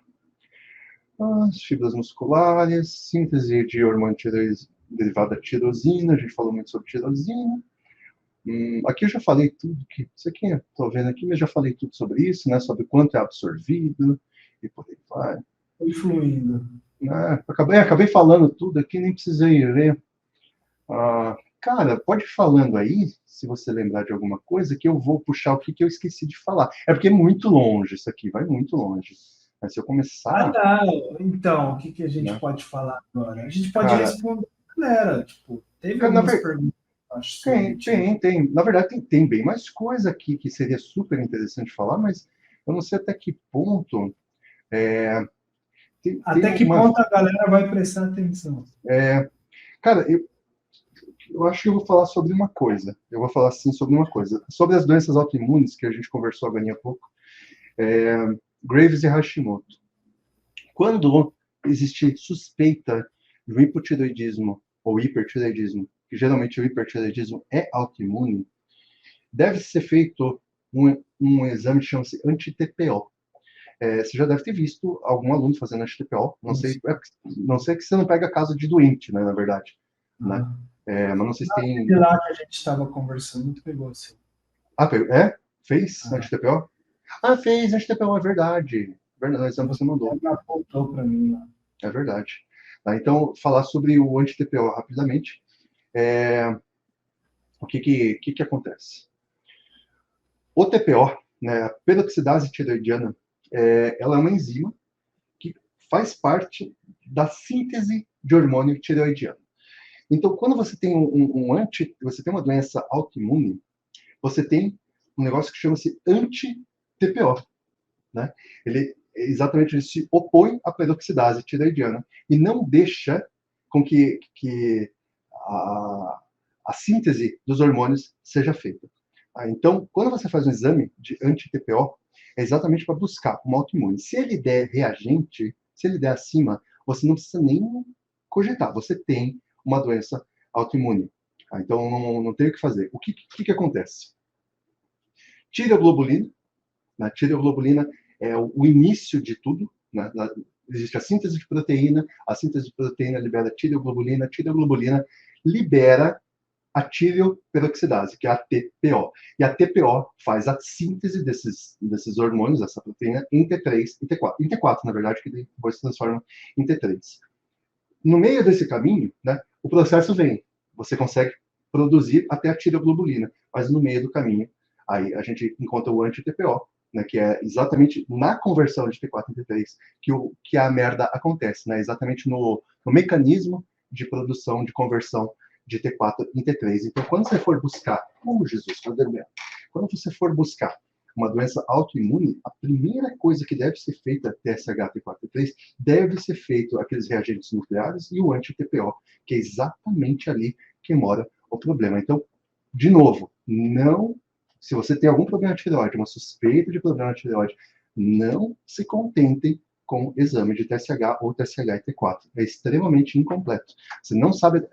As fibras musculares, síntese de hormônio derivado da tirosina, a gente falou muito sobre tirosina. Aqui eu já falei tudo, isso aqui eu estou vendo aqui, mas já falei tudo sobre isso, né, sobre quanto é absorvido, e por aí vai. Foi fluindo. Acabei falando tudo aqui, nem precisei ver. Cara, pode ir falando aí, se você lembrar de alguma coisa, que eu vou puxar o que eu esqueci de falar. É porque é muito longe isso aqui, vai muito longe. Mas se eu começar, não. Então, o que que a gente né? pode falar agora? A gente pode Cara, responder a galera. Tipo, teve cara, na algumas ver- perguntas, eu acho, sobre tem, tiro. tem, tem. Na verdade, tem bem mais coisa aqui que seria super interessante falar, mas eu não sei até que ponto. É, tem Até que uma. ponto a galera vai prestar atenção? Cara, eu acho que eu vou falar sobre uma coisa. Eu vou falar assim sobre uma coisa. Sobre as doenças autoimunes que a gente conversou agora há pouco. Graves e Hashimoto. Quando existe suspeita de um hipotireoidismo ou hipertireoidismo, que geralmente o hipertireoidismo é autoimune, deve ser feito um exame que chama-se anti-TPO. Você já deve ter visto algum aluno fazendo anti-TPO. Não sei que você não pega caso de doente, né, na verdade. Né? Ah, Mas não sei se tem. aquele lá que a gente estava conversando, pegou assim. Ah, fez Ah, anti-TPO? Ah, fez anti-TPO, é verdade. Verdade, o exame que você você mandou. apontou para mim lá. É verdade. Tá, então, falar sobre o anti-TPO rapidamente. É, o que acontece? O TPO, né, a peroxidase tireoidiana, ela é uma enzima que faz parte da síntese de hormônio tireoidiano. Então, quando você tem você tem uma doença autoimune, você tem um negócio que chama-se anti-TPO, né? Ele se opõe à peroxidase tireoidiana e não deixa com que a, a síntese dos hormônios seja feita. Então, quando você faz um exame de anti-TPO, é exatamente para buscar uma autoimune. Se ele der reagente, se ele der acima, você não precisa nem cogitar, você tem uma doença autoimune. Então, não tem o que fazer. O que acontece? Tireoglobulina, né? Tireoglobulina é o início de tudo. Né? Existe a síntese de proteína libera tireoglobulina, tireoglobulina libera a tireoperoxidase, que é a TPO. E a TPO faz a síntese desses hormônios, essa proteína, em T3 e T4. Em T4, na verdade, que depois se transforma em T3. No meio desse caminho, né, o processo vem. Você consegue produzir até a tireoglobulina, mas no meio do caminho, aí a gente encontra o anti-TPO, né, que é exatamente na conversão de T4 em T3 que a merda acontece, né, exatamente no mecanismo de produção, de conversão de T4 em T3. Então, quando você for buscar, Jesus, quando você for buscar uma doença autoimune, a primeira coisa que deve ser feita, TSH-T4-T3, deve ser feito aqueles reagentes nucleares e o anti-TPO, que é exatamente ali que mora o problema. Então, de novo, não, se você tem algum problema de tireoide, uma suspeita de problema de tireoide, não se contentem com exame de TSH ou TSH e T4. É extremamente incompleto. Você não sabe,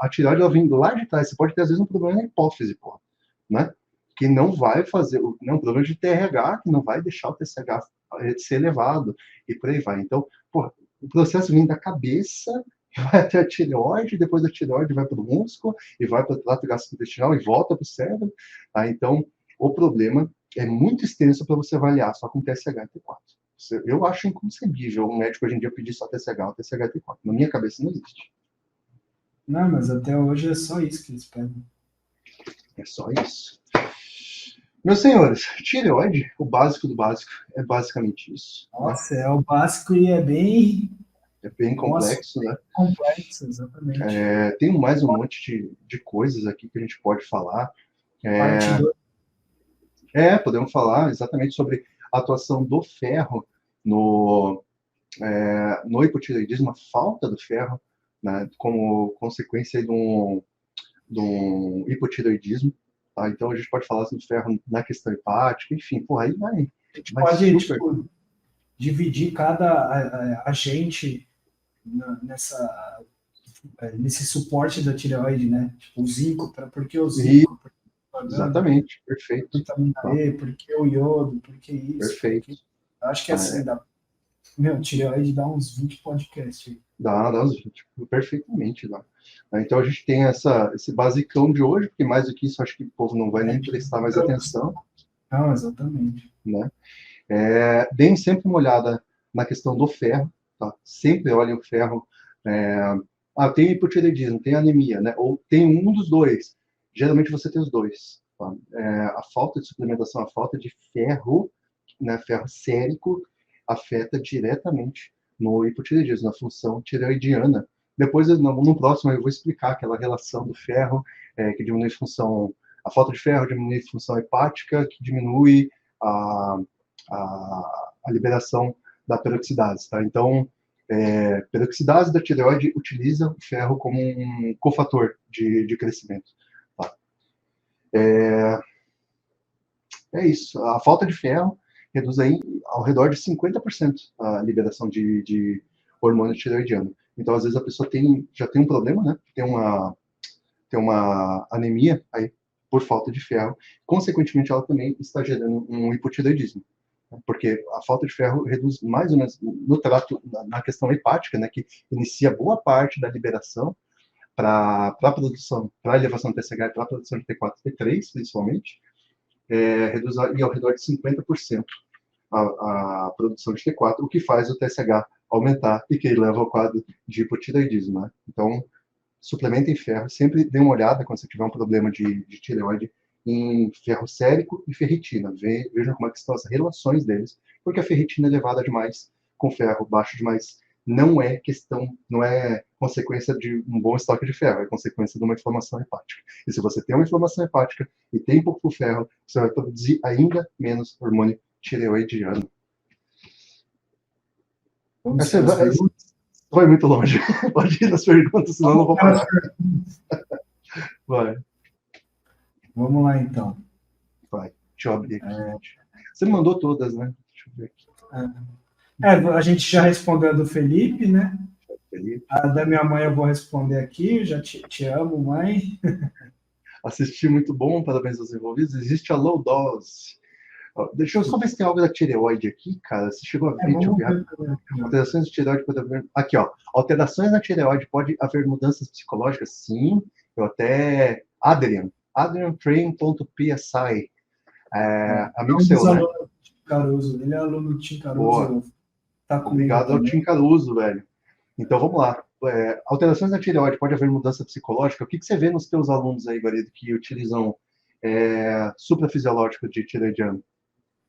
a tireoide ela vem lá de trás, você pode ter às vezes um problema na hipófise, né? Que não vai fazer, um problema de TRH, que não vai deixar o TSH ser elevado, e por aí vai. Então, o processo vem da cabeça, vai até a tireoide, depois da tireoide vai para o músculo, e vai para o trato gastrointestinal e volta para o cérebro. Tá? Então, o problema é muito extenso para você avaliar só com TSH e T4. Eu acho inconcebível um médico hoje em dia pedir só TSH ou TSH e T4. Na minha cabeça não existe. Não, mas até hoje é só isso que eles pedem. É só isso. Meus senhores, tireoide, o básico do básico, é basicamente isso. Né? Nossa, é o básico e é bem. É bem Nossa, complexo, né? complexo, exatamente. Tem mais um monte de coisas aqui que a gente pode falar. Parte 2. Podemos falar exatamente sobre a atuação do ferro no hipotireoidismo, a falta do ferro, né, como consequência de um hipotireoidismo. Tá? Então a gente pode falar sobre ferro na questão hepática, enfim, aí A gente vai pode, super. tipo, dividir cada agente nesse suporte da tireoide, né? Tipo, o zinco, por que o E, zinco? Por que a gana? exatamente, A perfeito. vitamina Tá? E, por que o iodo? Por que isso? Por que... Perfeito. Eu acho que Tá? assim, meu, tireoide dá uns 20 podcasts aí. Dá, tipo, perfeitamente dá. Então a gente tem esse basicão de hoje, porque mais do que isso acho que o povo não vai nem prestar mais atenção, Não, exatamente. né? Deem sempre uma olhada na questão do ferro, tá? Sempre olhem o ferro. É, tem hipotireoidismo, tem anemia, né? Ou tem um dos dois. Geralmente você tem os dois. Tá? A falta de suplementação, a falta de ferro, né? Ferro sérico, afeta diretamente no hipotireoidismo, na função tireoidiana. Depois, no próximo, eu vou explicar aquela relação do ferro, que diminui função, a falta de ferro diminui função hepática, que diminui a, a liberação da peroxidase, tá? Então, peroxidase da tireoide utiliza o ferro como um cofator de crescimento. Tá? É isso. A falta de ferro reduz aí ao redor de 50% a liberação de hormônio tireoidiano. Então, às vezes, a pessoa já tem um problema, né? Tem uma anemia aí por falta de ferro. Consequentemente, ela também está gerando um hipotireoidismo. Porque a falta de ferro reduz mais ou menos no trato, na questão hepática, né? Que inicia boa parte da liberação para a produção, para a elevação do TSH e para a produção de T4 e T3, principalmente, reduz ao redor de 50% a produção de T4, o que faz o TSH aumentar e que leva ao quadro de hipotireoidismo. Né? Então, suplementem ferro, sempre dê uma olhada quando você tiver um problema de tireoide em ferro sérico e ferritina. Vejam como é que estão as relações deles, porque a ferritina é elevada demais com ferro baixo demais. Não é consequência de um bom estoque de ferro, é consequência de uma inflamação hepática. E se você tem uma inflamação hepática e tem pouco ferro, você vai produzir ainda menos hormônio tireoidiano. Essa vai muito longe. Pode ir nas perguntas, senão eu não vou parar. Vai. Vamos lá, então. Vai. Deixa eu abrir aqui. Você me mandou todas, né? Deixa eu ver aqui. A gente já respondeu a do Felipe, né? Felipe. A da minha mãe eu vou responder aqui. Já te amo, mãe. Assisti, muito bom. Parabéns aos envolvidos. Existe a low dose. Deixa eu só ver se tem algo da tireoide aqui, cara. Você chegou a ver, deixa eu ver. Alterações de tireoide pode haver. Aqui, ó. Alterações na tireoide pode haver mudanças psicológicas? Sim. Eu até. AdrianTrain.psi. Amigo seu, né? Caruso. Ele é aluno do Tim Caruso. Tá obrigado ao Tim Caruso, velho. Então vamos lá. Alterações na tireoide, pode haver mudança psicológica? O que você vê nos teus alunos aí, Guarido, que utilizam suprafisiológico de tireoidiano?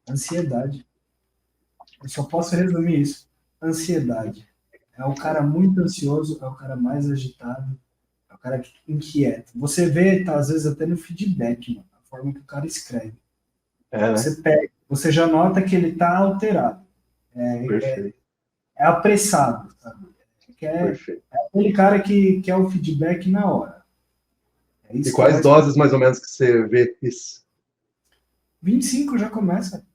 Ansiedade. Eu só posso resumir isso. Ansiedade. É o cara muito ansioso, é o cara mais agitado, é o cara inquieto. Você vê, tá, às vezes, até no feedback, mano, a forma que o cara escreve. Né? Você já nota que ele tá alterado. Perfeito. É apressado, sabe? É aquele cara que quer o feedback na hora. E quais doses, mais ou menos, que você vê isso? 25 já começa.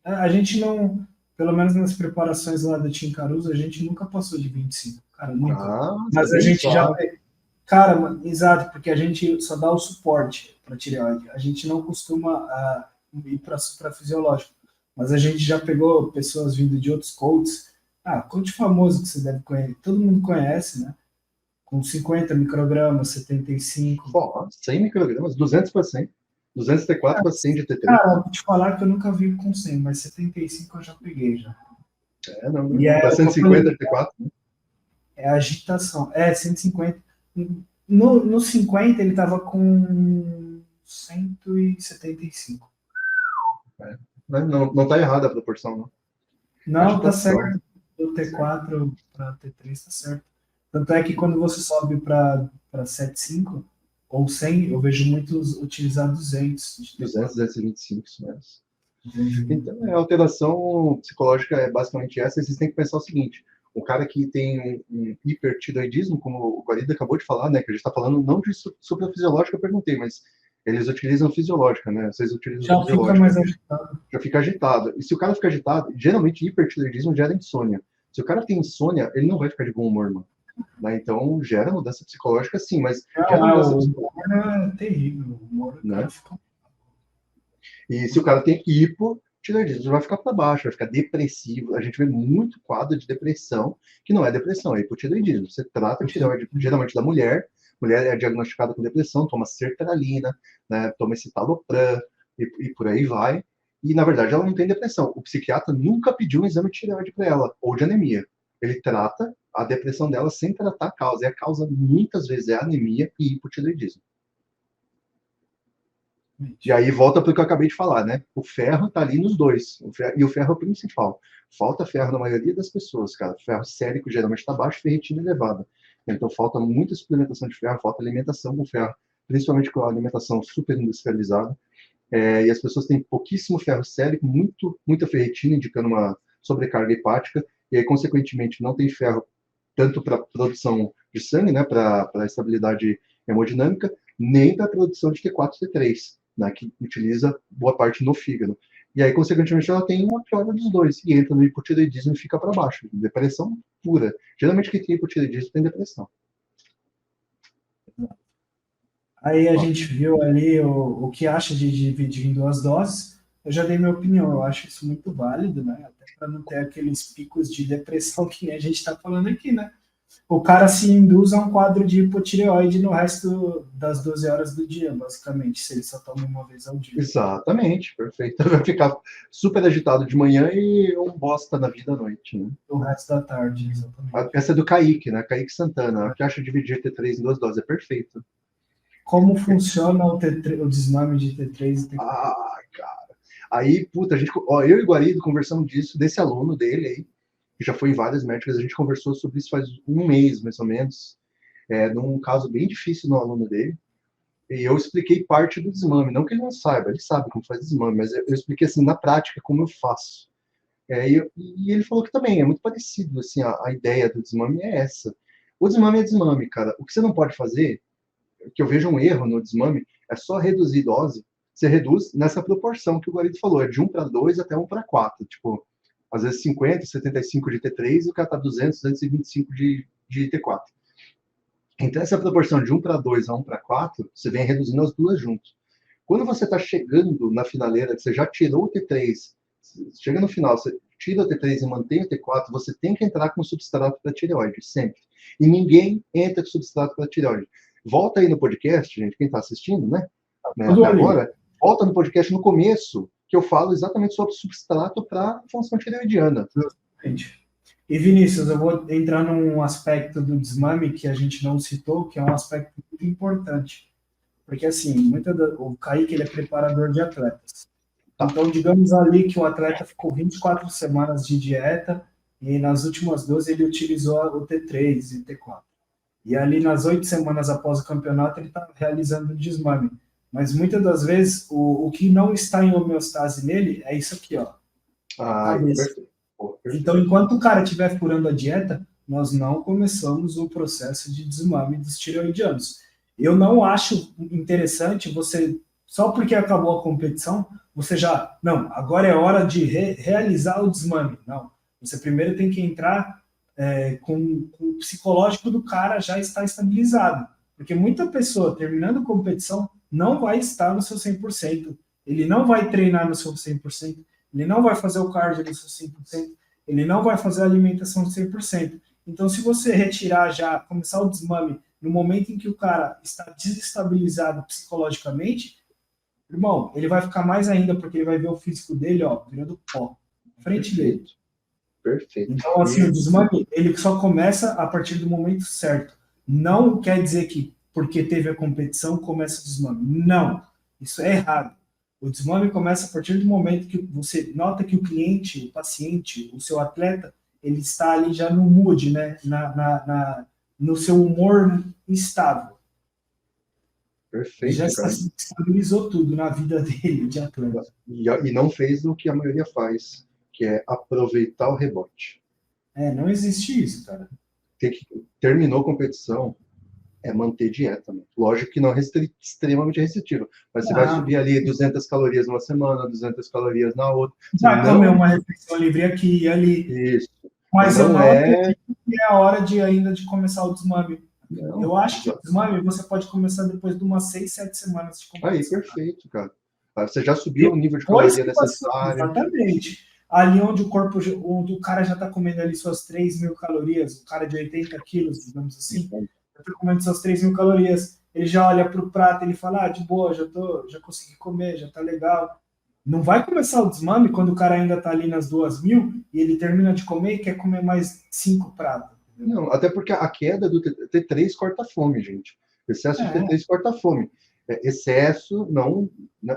A gente não, pelo menos nas preparações lá do Tim Caruso, a gente nunca passou de 25. Cara, nunca. Mas a gente já... Cara, exato, porque a gente só dá o suporte para tireoide. A gente não costuma ir para suprafisiológico. Mas a gente já pegou pessoas vindo de outros coaches. Coach famoso que você deve conhecer, todo mundo conhece, né? Com 50 microgramas, 75. 100 microgramas, 200 para 100. 200 T4 para 100 de T3. Cara, vou te falar que eu nunca vi com 100, mas 75 eu já peguei já. Não. Para 150 de T4. Né? É agitação. 150. No 50 ele tava com 175. Não tá errada a proporção, não. Não, tá certo. Do T4 para T3 tá certo. Tanto é que quando você sobe para 75 ou 100, eu vejo muitos utilizar 200. 225, isso mesmo. Então, a alteração psicológica é basicamente essa. E vocês têm que pensar o seguinte: o cara que tem um hipertiroidismo, como o Guarida acabou de falar, né, que a gente está falando não de suprafisiológica, eu perguntei, mas eles utilizam fisiológica, né? Vocês utilizam já fisiológica. Fica mais agitado. Já fica agitado. E se o cara fica agitado, geralmente hipertiroidismo gera insônia. Se o cara tem insônia, ele não vai ficar de bom humor, mano. Né? Então, gera mudança psicológica, sim, mas gera mudança psicológica. É terrível. O humor, né? E se o cara tem hipotireoidismo, vai ficar para baixo, vai ficar depressivo. A gente vê muito quadro de depressão, que não é depressão, é hipotireoidismo. Você trata a tireoide, geralmente da mulher é diagnosticada com depressão, toma sertralina, né? Toma escitalopram e por aí vai. E, na verdade, ela não tem depressão. O psiquiatra nunca pediu um exame de tireoide para ela, ou de anemia. Ele trata a depressão dela sem tratar a causa. E a causa, muitas vezes, é anemia e hipotireoidismo. E aí volta para o que eu acabei de falar, né? O ferro tá ali nos dois. E o ferro é o principal. Falta ferro na maioria das pessoas, cara. Ferro sérico geralmente está baixo, ferritina elevada. Então falta muita suplementação de ferro, falta alimentação com ferro, principalmente com a alimentação super industrializada. E as pessoas têm pouquíssimo ferro sérico, muita ferritina, indicando uma sobrecarga hepática, e aí, consequentemente, não tem ferro tanto para produção de sangue, né, para a estabilidade hemodinâmica, nem para a produção de T4 e T3, né, que utiliza boa parte no fígado. E aí, consequentemente, ela tem uma piora dos dois, e entra no hipotireoidismo e fica para baixo. Depressão pura. Geralmente, quem tem hipotireoidismo tem depressão. Aí a gente viu ali o que acha de dividir em 2 doses. Eu já dei minha opinião, eu acho isso muito válido, né? Até para não ter aqueles picos de depressão que a gente está falando aqui, né? O cara se induz a um quadro de hipotireoide no resto das 12 horas do dia, basicamente, se ele só toma uma vez ao dia. Exatamente, perfeito. Vai ficar super agitado de manhã e um bosta na vida à noite, né? O resto da tarde, exatamente. Essa é do Kaique, né? Kaique Santana. O que acha de dividir T3 em 2 doses? É perfeito. Como funciona o desmame de T3 e T4? Ah, cara. Aí, puta, eu e o Guarido conversamos disso, desse aluno dele aí, que já foi em várias médicas, a gente conversou sobre isso faz um mês, mais ou menos, num caso bem difícil no aluno dele, e eu expliquei parte do desmame, não que ele não saiba, ele sabe como faz desmame, mas eu expliquei assim, na prática, como eu faço. E ele falou que também é muito parecido, assim, a ideia do desmame é essa. O desmame é desmame, cara. O que você não pode fazer, que eu vejo um erro no desmame, é só reduzir dose. Você reduz nessa proporção que o Guarido falou, é de 1 para 2 até 1 para 4. Tipo, às vezes 50, 75 de T3 e o cara tá 200, 225 de T4. Então, essa proporção de 1 para 2 a 1 para 4, você vem reduzindo as duas juntos. Quando você está chegando na finaleira, você já tirou o T3, chega no final, você tira o T3 e mantém o T4, você tem que entrar com substrato para tireoide, sempre. E ninguém entra com substrato para tireoide. Volta aí no podcast, gente, quem está assistindo, né? Até agora, volta no podcast no começo, que eu falo exatamente sobre substrato para função tireoidiana. Exatamente. E Vinícius, eu vou entrar num aspecto do desmame que a gente não citou, que é um aspecto muito importante. Porque, assim, o Kaique, ele é preparador de atletas. Então, digamos ali que o atleta ficou 24 semanas de dieta e nas últimas 12 ele utilizou o T3 e o T4. E ali nas 8 semanas após o campeonato ele está realizando o desmame. Mas muitas das vezes o que não está em homeostase nele é isso aqui, ó. A cabeça. Então, enquanto o cara estiver furando a dieta, nós não começamos o processo de desmame dos tireoidianos. Eu não acho interessante você, só porque acabou a competição, você já, não, agora é hora de realizar o desmame. Não, você primeiro tem que entrar com o psicológico do cara já está estabilizado. Porque muita pessoa terminando a competição não vai estar no seu 100%, ele não vai treinar no seu 100%, ele não vai fazer o cardio no seu 100%, ele não vai fazer a alimentação 100%. Então, se você retirar já, começar o desmame no momento em que o cara está desestabilizado psicologicamente, irmão, ele vai ficar mais ainda, porque ele vai ver o físico dele, ó, virando pó, na frente dele. Perfeito. Então, assim, o desmame, ele só começa a partir do momento certo. Não quer dizer que porque teve a competição começa o desmame. Não, isso é errado. O desmame começa a partir do momento que você nota que o cliente, o paciente, o seu atleta, ele está ali já no mood, né? No seu humor instável. Perfeito, já estabilizou tudo na vida dele de atleta. E não fez o que a maioria faz, que é aproveitar o rebote. Não existe isso, cara. Terminou a competição, manter dieta. Né? Lógico que não é extremamente restritivo, mas você vai subir ali 200 calorias numa semana, 200 calorias na outra. Vai comer uma refeição livre aqui e ali. Isso. Mas eu não acredito que é a hora ainda de começar o desmame. Não, eu acho que o desmame você pode começar depois de umas 6, 7 semanas de competição. Aí, perfeito, cara. Você já subiu o nível de caloria necessário. Exatamente. Ali onde onde o cara já está comendo ali suas 3.000 calorias, o cara de 80 quilos, digamos assim, já está comendo suas 3.000 calorias, ele já olha para o prato, ele fala, de boa, já consegui comer, já está legal. Não vai começar o desmame quando o cara ainda está ali nas 2.000 e ele termina de comer e quer comer mais 5 pratos. Não, até porque a queda do T3 corta a fome, gente. O excesso de T3 corta a fome. excesso, não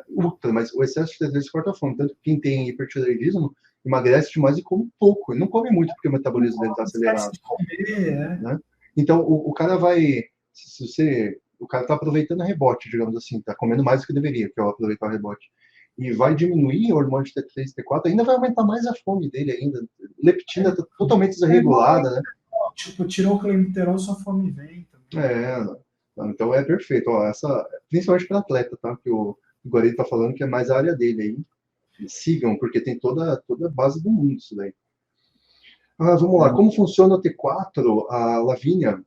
ultra, mas o excesso de T3 corta a fome. Tanto que quem tem hipertireoidismo emagrece demais e come pouco. Ele não come muito porque o metabolismo dele está acelerado. De comer, né? Então, o cara vai... Se você... O cara está aproveitando a rebote, digamos assim, está comendo mais do que deveria, que é o aproveitar o rebote. E vai diminuir o hormônio de T3, T4, ainda vai aumentar mais a fome dele ainda. Leptina está totalmente desregulada, né? Tipo, tirou o clenbuterol, sua fome vem também. Então é perfeito. Ó, principalmente para atleta, tá? Que o Guarani está falando que é mais a área dele aí. Sigam, porque tem toda a base do mundo isso daí. Vamos lá. Como funciona o T4? A Lavínia,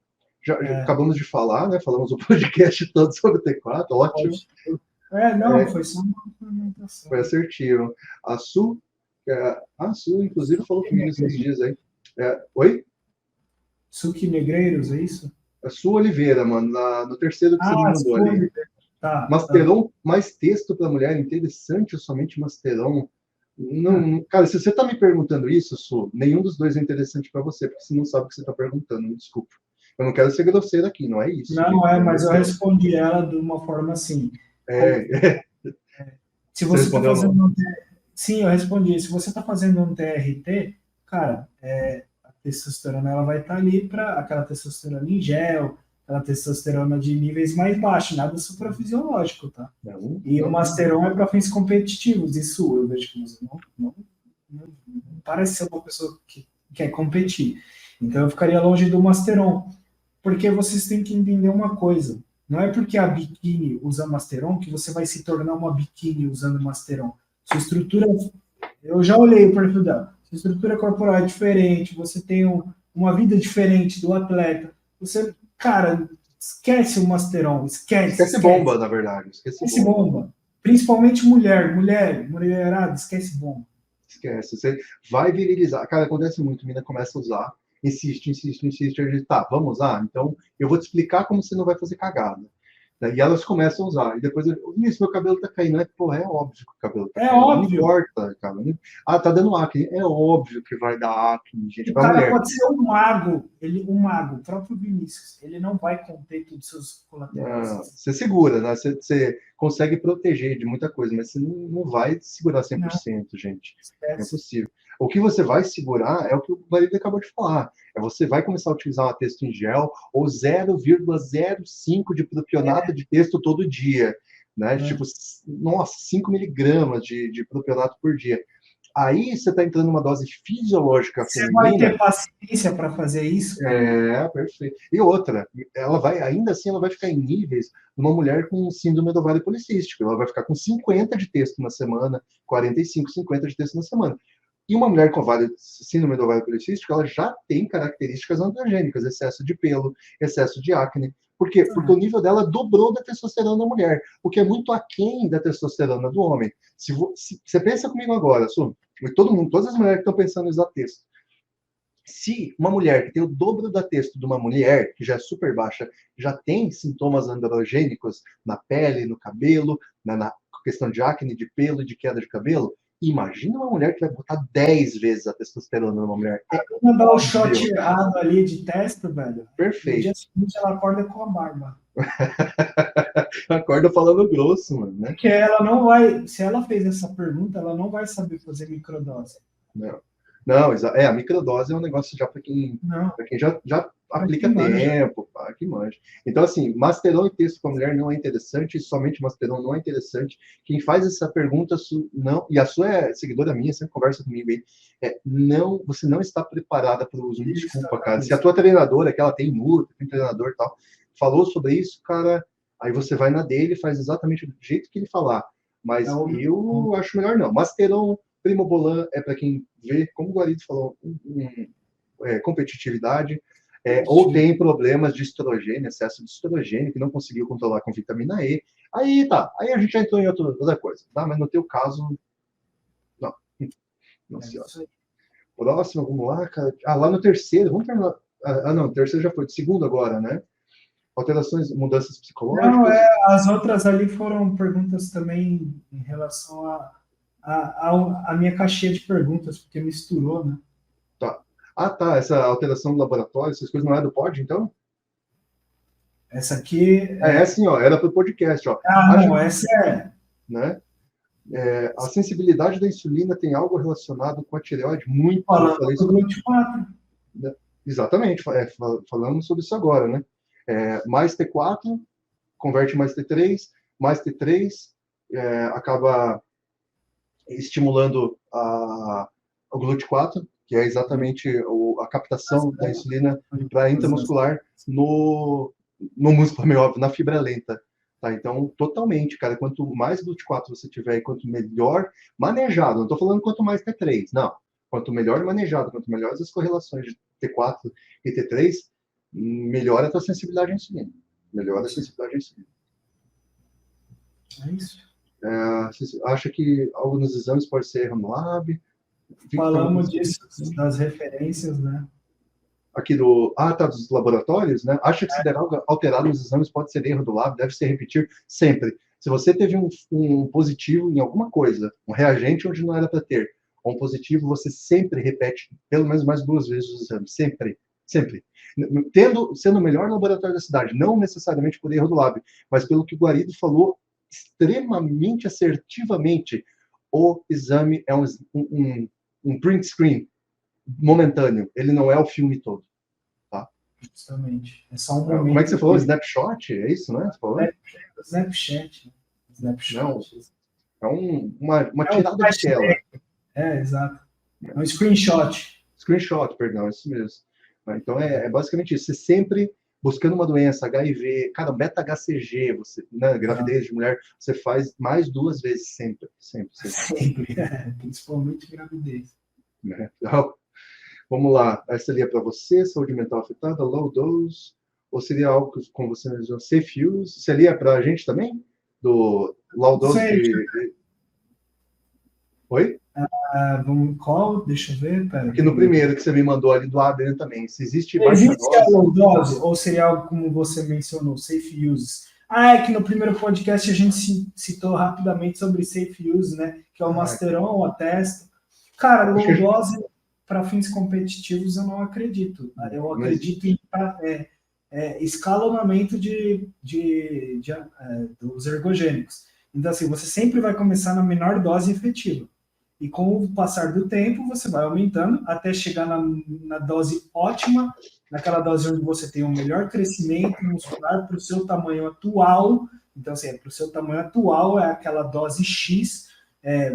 já acabamos de falar, né? Falamos o podcast todo sobre o T4, ótimo. Foi só uma implementação. Foi assertivo. A Su, inclusive, falou comigo esses dias aí. Oi? Suki Negreiros, é isso? A Su Oliveira, mano, no terceiro que você me mandou ali. Tá, Masteron, mais texto para mulher, interessante ou somente Masteron? Não, cara, se você está me perguntando isso, Su, nenhum dos dois é interessante para você, porque você não sabe o que você está perguntando, me desculpa. Eu não quero ser grosseiro aqui, não é isso. Não, mas eu respondi ela de uma forma assim. Se você está fazendo Sim, eu respondi. Se você está fazendo um TRT, cara, a testosterona ela vai estar ali para aquela testosterona em gel, aquela testosterona de níveis mais baixos, nada suprafisiológico, tá? E o Masteron é para fins competitivos. Isso eu vejo que você não parece ser uma pessoa que quer competir. Então eu ficaria longe do Masteron, porque vocês têm que entender uma coisa. Não é porque a biquíni usa Masteron que você vai se tornar uma biquíni usando Masteron. Sua estrutura, eu já olhei o perfil dela, sua estrutura corporal é diferente, você tem uma vida diferente do atleta, você, cara, esquece o Masteron, esquece bomba, na verdade, esquece bomba. Principalmente mulherada, esquece bomba. Esquece, você vai virilizar, cara, acontece muito, a menina começa a usar, insiste, a gente, tá, vamos usar? Então, eu vou te explicar como você não vai fazer cagada. E elas começam a usar. E depois, isso, meu cabelo tá caindo. É óbvio que o cabelo tá caindo. Óbvio. Não importa, cara. Tá dando acne. É óbvio que vai dar acne, gente. O cara pode ser um mago. O próprio Vinícius. Ele não vai conter todos os seus colaterais. Você segura, né? Você consegue proteger de muita coisa, mas você não vai segurar 100%, não. Gente. É impossível. O que você vai segurar é o que o marido acabou de falar. Você vai começar a utilizar uma texto em gel ou 0,05 de propionato de texto todo dia. Né? Tipo, 5 miligramas de propionato por dia. Aí você está entrando numa dose fisiológica feminina. Você vai ter paciência para fazer isso? Perfeito. E outra, ainda assim, ela vai ficar em níveis de uma mulher com síndrome do ovário policístico. Ela vai ficar com 50 de texto na semana, 45, 50 de texto na semana. E uma mulher com síndrome do ovário policístico, ela já tem características androgênicas, excesso de pelo, excesso de acne. Por quê? Porque o nível dela dobrou da testosterona da mulher, o que é muito aquém da testosterona do homem. Se você pensa comigo agora, Su, todas as mulheres que estão pensando em usar texto, se uma mulher que tem o dobro da texto de uma mulher, que já é super baixa, já tem sintomas androgênicos na pele, no cabelo, na questão de acne, de pelo e de queda de cabelo, imagina uma mulher que vai botar 10 vezes a testosterona numa mulher. Ela dá o shot errado ali de testo, velho. Perfeito. No dia seguinte ela acorda com a barba. Acorda falando grosso, mano, né? Porque ela não vai... Se ela fez essa pergunta, ela não vai saber fazer microdose. Não, a microdose é um negócio já para quem já aplica tempo, que manja. Então, assim, Masteron e texto para mulher não é interessante, somente Masteron não é interessante. Quem faz essa pergunta, não, e a sua é seguidora minha, sempre conversa comigo aí, você não está preparada para o uso. Me desculpa, cara. Se a tua treinadora, que ela tem Nutra, tem treinador e tal, falou sobre isso, cara, aí você vai na dele e faz exatamente do jeito que ele falar. Mas eu acho melhor não. Masteron, Primobolan é para quem vê, como o Guarito falou, competitividade, ou tem problemas de estrogênio, excesso de estrogênio, que não conseguiu controlar com vitamina E. Aí a gente já entrou em outra coisa, tá? Mas no teu caso, não senhora. Próximo, vamos lá, cara. Lá no terceiro, vamos terminar. Não, o terceiro já foi, segundo agora, né? Alterações, mudanças psicológicas. Não, as outras ali foram perguntas também em relação a minha caixinha de perguntas, porque misturou, né? Tá. Essa alteração do laboratório, essas coisas não é do POD, então? Essa aqui... É assim, ó, era para o podcast, ó. Não, essa é... Né? A sensibilidade da insulina tem algo relacionado com a tireoide? Muito. Falando do GLUT4. Exatamente, falamos sobre isso agora, né? Mais T4, converte mais mais T3 acaba estimulando o GLUT4, que é exatamente a captação da insulina para intramuscular no músculo, meio óbvio, na fibra lenta. Tá? Então, totalmente, cara, quanto mais GLUT4 você tiver e quanto melhor manejado, não estou falando quanto mais T3, não. Quanto melhor manejado, quanto melhores as correlações de T4 e T3, melhora a tua sensibilidade à insulina. Melhora a sensibilidade à insulina. É isso. Você acha que algo nos exames pode ser erro no lab? Falamos disso, das referências, né? Aqui dos laboratórios, né? Acha que se der algo alterado nos exames pode ser erro do lab, deve se repetir sempre. Se você teve um positivo em alguma coisa, um reagente onde não era para ter, ou um positivo, você sempre repete pelo menos mais 2 vezes os exames. Sempre. Sempre. Sendo o melhor laboratório da cidade, não necessariamente por erro do lab, mas pelo que o Guarido falou extremamente assertivamente, o exame é um print screen momentâneo, ele não é o filme todo. Tá? Justamente. É só um momento. Como é que você falou? Snapshot? É isso, né? Você falou? Snapchat. Não, é uma tirada de tela. Exato. É um screenshot. Screenshot, perdão, é isso mesmo. Então, é basicamente isso. Você sempre buscando uma doença, HIV, cara, beta-HCG, você, né, gravidez de mulher, você faz mais 2 vezes, sempre. Principalmente gravidez. Então, vamos lá. Essa ali é para você, saúde mental afetada, low dose, ou seria algo que, como você mencionou, safe use? Isso ali é para a gente também? Do low dose Oi? Qual? Deixa eu ver. Pera, aqui no primeiro que você me mandou ali do Adrian também. Se existe a low dose, ou seria algo como você mencionou, safe use? É que no primeiro podcast a gente citou rapidamente sobre safe use, né? Que é o Masteron, o Atesto. Cara, low dose para fins competitivos eu não acredito. Eu acredito em escalonamento dos ergogênicos. Então, assim, você sempre vai começar na menor dose efetiva. E com o passar do tempo, você vai aumentando até chegar na dose ótima, naquela dose onde você tem um melhor crescimento muscular para o seu tamanho atual. Então, assim, para o seu tamanho atual é aquela dose X,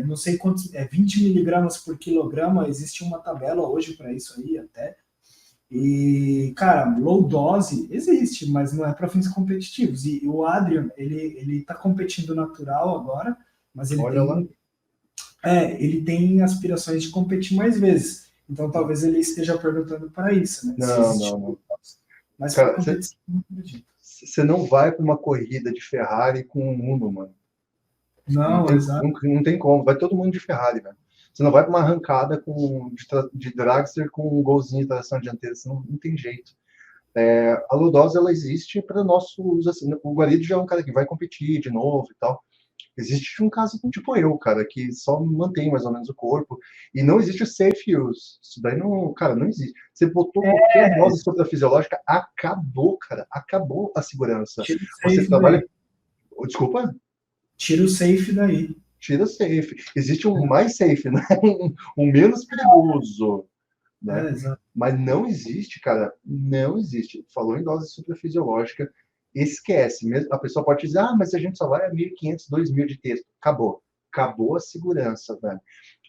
não sei quantos, 20 miligramas por quilograma, existe uma tabela hoje para isso aí até. E, cara, low dose existe, mas não é para fins competitivos. E o Adrian, ele tá competindo natural agora, mas ele tem aspirações de competir mais vezes. Então, talvez ele esteja perguntando para isso, né? Não. Mas para competição, não acredito. Você não vai para uma corrida de Ferrari com um Uno, mano. Exato. Não tem como. Vai todo mundo de Ferrari, velho. Você não vai para uma arrancada de dragster com um golzinho de tração dianteira. Não tem jeito. A lordose, ela existe para nosso uso. Assim, o Guarido já é um cara que vai competir de novo e tal. Existe um caso tipo eu, cara, que só mantém mais ou menos o corpo. E não existe o safe use. Isso daí não, cara, não existe. Você botou qualquer dose suprafisiológica, acabou, cara. Acabou a segurança. Você trabalha. Desculpa? Tira o safe daí. Tira o safe. Existe um mais safe, né? Um menos perigoso. Né? Mas não existe, cara. Não existe. Falou em dose suprafisiológica, esquece. A pessoa pode dizer, mas a gente só vai a 1.500, 2.000 de texto. Acabou. Acabou a segurança, velho.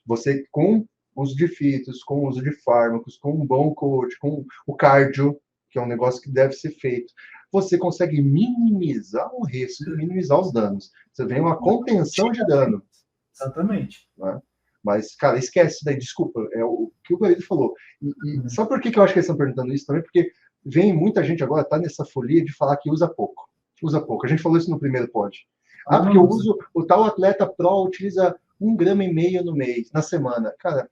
Você, com uso de fitos, com uso de fármacos, com um bom coach, com o cardio, que é um negócio que deve ser feito, você consegue minimizar o risco, minimizar os danos. Você vem uma contenção de dano. Exatamente. Né? Mas, cara, esquece isso daí, desculpa, é o que o Guarido falou. E sabe por que eu acho que eles estão perguntando isso também? Porque vem muita gente agora, tá nessa folia de falar que usa pouco. Usa pouco. A gente falou isso no primeiro pod. Porque eu uso, o tal atleta pro utiliza 1,5 gramas no mês, na semana. Cara,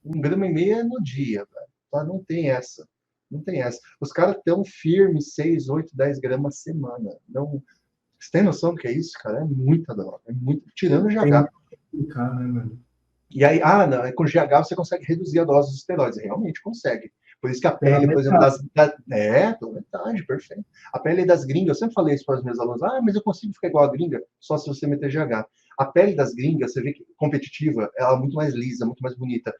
1,5 gramas é no dia, velho. Tá? Não tem essa. Não tem essa. Os caras estão firmes 6, 8, 10 gramas semana. Não... Você tem noção do que é isso, cara? É muita droga. É muito... Tirando o GH. E aí, com GH você consegue reduzir a dose dos esteroides. Realmente consegue. Por isso que a Pela pele, por exemplo, metade. pela metade, perfeito. A pele das gringas, eu sempre falei isso para os meus alunos, mas eu consigo ficar igual a gringa só se você meter GH. A pele das gringas, você vê que competitiva, ela é muito mais lisa, muito mais bonita.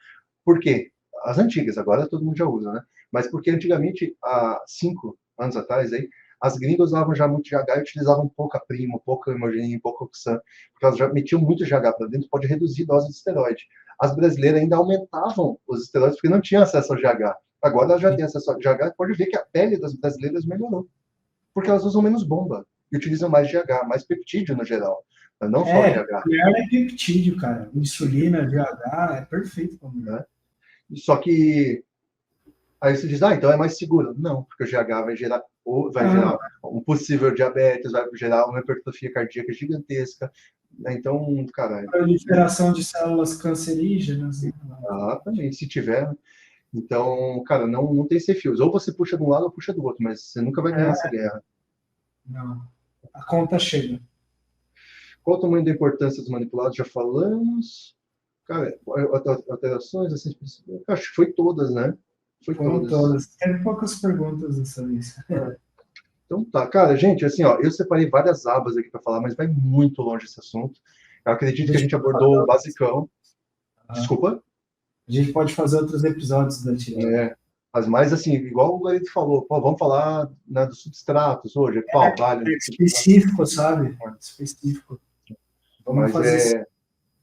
Por quê? As antigas, agora todo mundo já usa, né? Mas porque antigamente, há 5 anos atrás, aí, as gringas usavam já muito GH e utilizavam pouca primo, pouca hemogenin, pouca oxan, porque elas já metiam muito GH para dentro, pode reduzir a dose de esteroide. As brasileiras ainda aumentavam os esteroides porque não tinham acesso ao GH. Agora elas já têm acesso ao GH, pode ver que a pele das brasileiras melhorou, porque elas usam menos bomba e utilizam mais GH, mais peptídeo no geral, não só o GH. É peptídeo, cara. Insulina, GH, é perfeito pra mulher. Né? Só que aí você diz, então é mais seguro. Não, porque o GH vai gerar um possível diabetes, vai gerar uma hipertrofia cardíaca gigantesca. Então, cara. Proliferação de células cancerígenas. Né? Exatamente, se tiver. Então, cara, não tem ser fios. Ou você puxa de um lado ou puxa do outro, mas você nunca vai ganhar essa guerra. Não. A conta chega. Qual o tamanho da importância dos manipulados? Já falamos. Cara, alterações, assim, acho que foi todas, né? Foram todas. Teve poucas perguntas dessa vez. Então tá, cara, gente, assim, ó, eu separei várias abas aqui para falar, mas vai muito longe esse assunto. Eu acredito que a gente abordou o basicão. Desculpa? A gente pode fazer outros episódios da tireoide. Mas assim, igual o Garito falou, vamos falar, né, dos substratos hoje, vale. Específico, sabe? Específico. Vamos fazer.